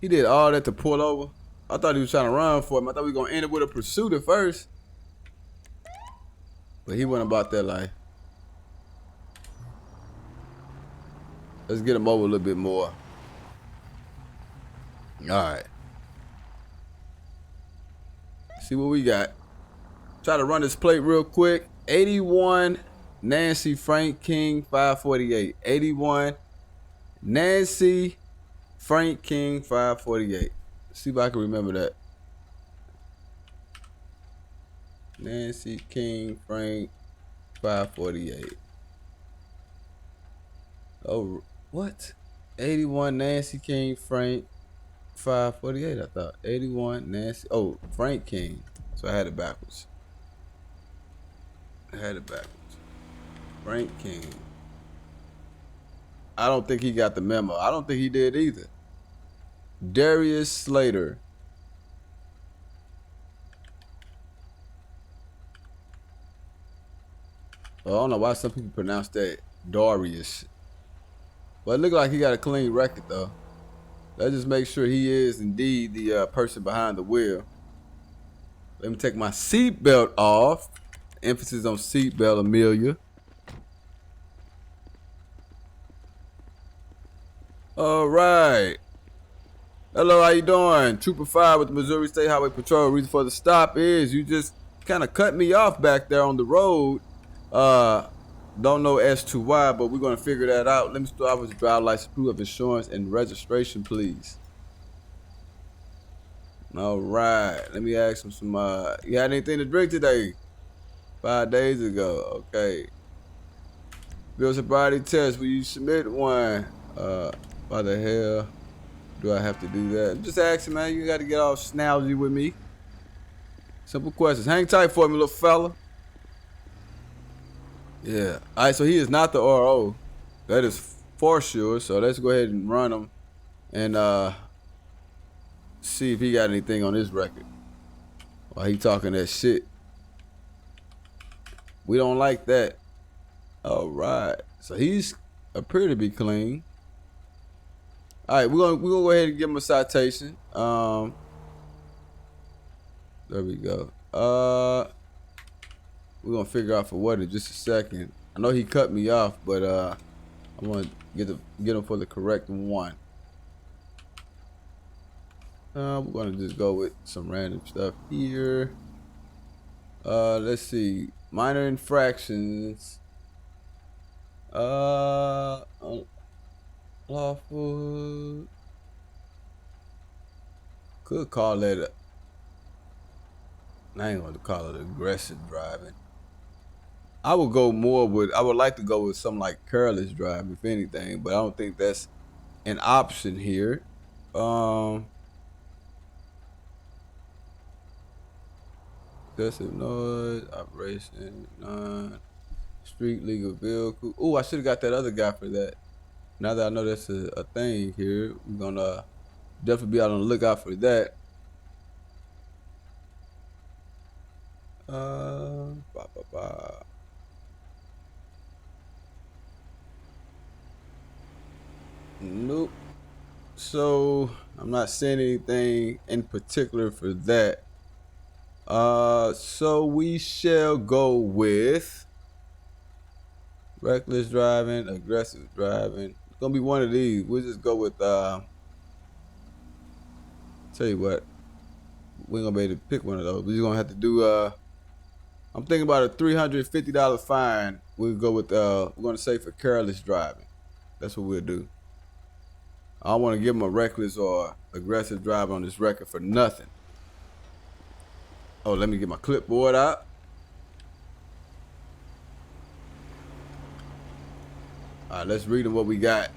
He did all that to pull over. I thought he was trying to run for him. I thought we were gonna end up with a pursuit at first. But he went about that life. Let's get him over a little bit more. Alright. See what we got. Try to run this plate real quick. 81 Nancy Frank King 548. 81 Nancy Frank King 548. See if I can remember that. Nancy King Frank 548. Oh, what? 81 Nancy King Frank 548. I thought 81 Nancy. Oh, Frank King. So I had it backwards. Frank King. I don't think he got the memo. I don't think he did either. Darius Slater. Well, I don't know why some people pronounce that Darius. But it looked like he got a clean record though. Let's just make sure he is indeed the person behind the wheel. Let me take my seatbelt off. Emphasis on seatbelt, Amelia. All right. Hello, how you doing? Trooper 5 with the Missouri State Highway Patrol. Reason for the stop is you just kind of cut me off back there on the road. Don't know as to why, but we're going to figure that out. Let me start with the driver's license, proof of insurance, and registration, please. All right. Let me ask him some, you had anything to drink today? 5 days ago. Okay. Bill sobriety test. Will you submit one? Why the hell do I have to do that? Just asking, man. You got to get all snazzy with me. Simple questions. Hang tight for me, little fella. Yeah. All right, so he is not the RO. That is for sure. So let's go ahead and run him and see if he got anything on his record while he talking that shit. We don't like that. All right. So he's appear to be clean. All right, we're gonna go ahead and give him a citation. There we go. We're gonna figure out for what in just a second. I know he cut me off, but I want to get him for the correct one. We're gonna just go with some random stuff here. Let's see. Minor infractions. Lawful. Could call that I ain't gonna call it aggressive driving. I would go more with, I would like to go with something like careless driving, if anything, but I don't think that's an option here. Excessive noise, operation, street legal vehicle. Oh, I should have got that other guy for that. Now that I know that's a thing here, we're gonna definitely be out on the lookout for that. Nope. So I'm not saying anything in particular for that. So we shall go with reckless driving, aggressive driving. It's gonna be one of these. We'll just go with tell you what, we ain't gonna be able to pick one of those. We're just gonna have to do I'm thinking about a $350 fine. We'll go with we're gonna say for careless driving. That's what we'll do. I don't want to give him a reckless or aggressive drive on this record for nothing. Oh, let me get my clipboard out. All right, let's read them what we got.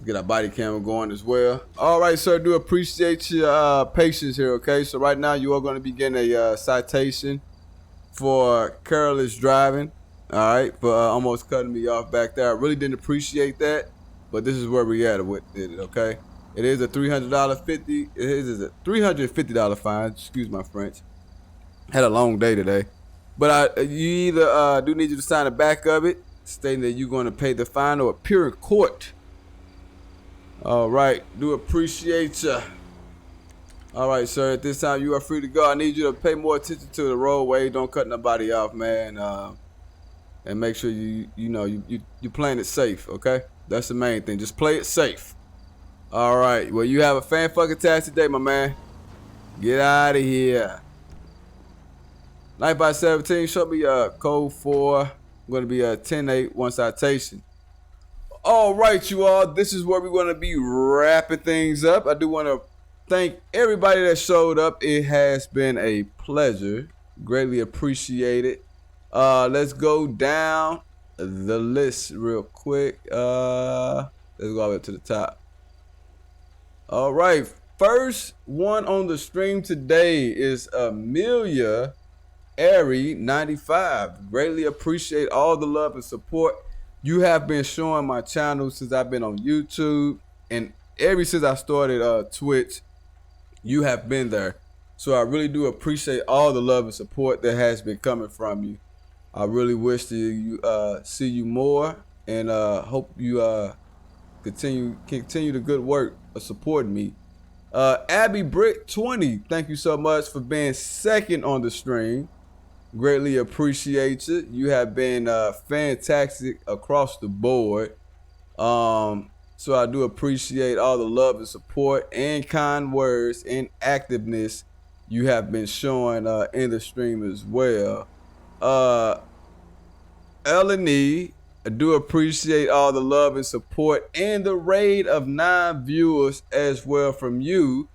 Get our body camera going as well. All right, sir, do appreciate your patience here, okay? So right now you are going to be getting a citation for careless driving, all right, for almost cutting me off back there. I really didn't appreciate that, but this is where we at with it, okay? It is a $350 fine, excuse my French. Had a long day today. But you either do need you to sign the back of it, stating that you're going to pay the fine or appear in court. All right, do appreciate you. All right, sir, at this time you are free to go. I need you to pay more attention to the roadway. Don't cut nobody off, man. And make sure you playing it safe, okay? That's the main thing. Just play it safe. All right, well, you have a fan-fucking-tastic day, my man. Get out of here. 9x17, show me code 4. I'm going to be 10-8, one citation. All right, you all, this is where we're going to be wrapping things up. I do want to thank everybody that showed up. It has been a pleasure. Greatly appreciated. Let's go down the list real quick. Let's go all the way up to the top. All right, first one on the stream today is Amelia Airy 95. Greatly appreciate all the love and support you have been showing my channel since I've been on YouTube, and ever since I started Twitch, you have been there. So I really do appreciate all the love and support that has been coming from you. I really wish to see you more, and hope you continue the good work of supporting me. Abby Britt 20, thank you so much for being second on the stream. Greatly appreciate you. You have been fantastic across the board. So I do appreciate all the love and support and kind words and activeness you have been showing in the stream as well. Eleni, I do appreciate all the love and support and the raid of 9 viewers as well from you.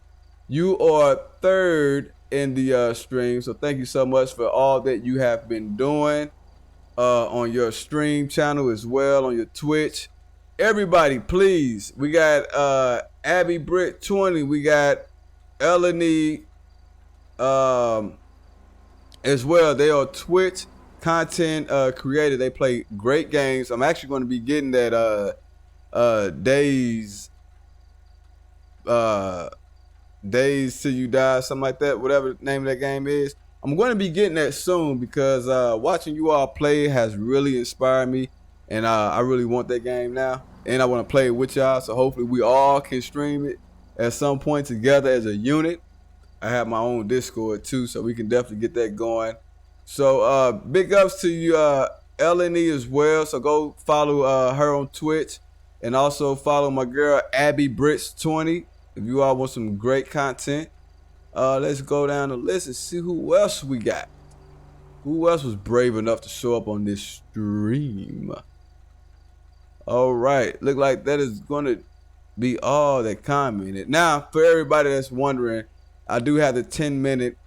You are third in the stream, so thank you so much for all that you have been doing on your stream channel as well, on your Twitch. Everybody, please, we got Abby Britt 20, we got Eleni as well. They are Twitch content creator. They play great games. I'm actually going to be getting that Days Till You Die, something like that, whatever the name of that game is. I'm going to be getting that soon because watching you all play has really inspired me, and I really want that game now, and I want to play it with y'all, so hopefully we all can stream it at some point together as a unit. I have my own Discord too, so we can definitely get that going. So big ups to you, Eleni, as well. So go follow her on Twitch, and also follow my girl Abby Brits 20 if you all want some great content. Let's go down the list and see who else we got. Who else was brave enough to show up on this stream? All right, look like that is going to be all that commented. Now, for everybody that's wondering, I do have the 10-minute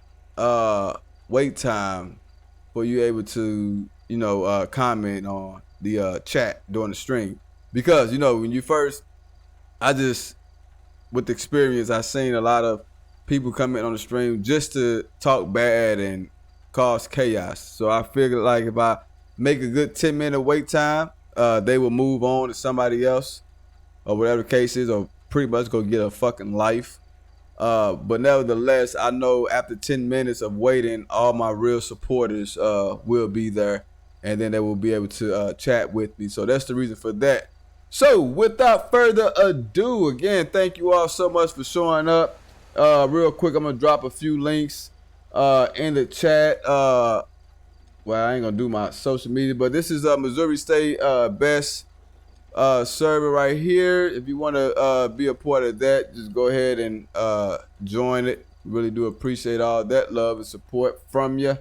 wait time for you able to, comment on the chat during the stream. Because, when you first, with experience, I've seen a lot of people come in on the stream just to talk bad and cause chaos. So I figured like if I make a good 10-minute wait time, they will move on to somebody else or whatever the case is, or pretty much go get a fucking life. But nevertheless, I know after 10 minutes of waiting, all my real supporters will be there, and then they will be able to chat with me. So that's the reason for that. So without further ado, again, thank you all so much for showing up. Real quick, I'm going to drop a few links in the chat. Well, I ain't going to do my social media, but this is Missouri State Best server right here. If you want to be a part of that, just go ahead and join it. Really do appreciate all that love and support from you.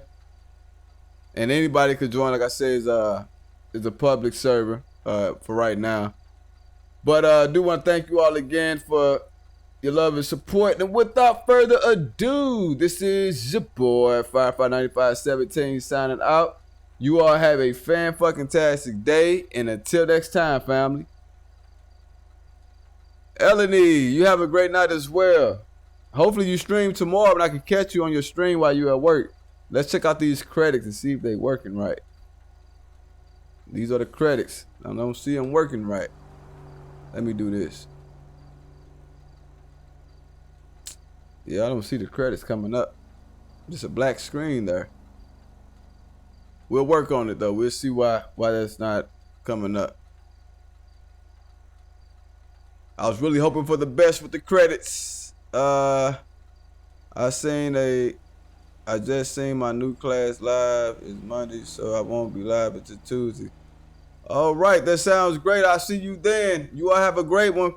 And anybody could join. Like I said, is a public server for right now. But I do want to thank you all again for your love and support. And without further ado, this is your boy FireFighter9517 signing out. You all have a fan-fucking-tastic day, and until next time, family. Eleni, you have a great night as well. Hopefully you stream tomorrow and I can catch you on your stream while you're at work. Let's check out these credits and see if they're working right. These are the credits. I don't see them working right. Let me do this. Yeah, I don't see the credits coming up. Just a black screen there. We'll work on it though. We'll see why that's not coming up. I was really hoping for the best with the credits. I just seen my new class live. It's Monday, so I won't be live until Tuesday. All right, that sounds great. I'll see you then. You all have a great one.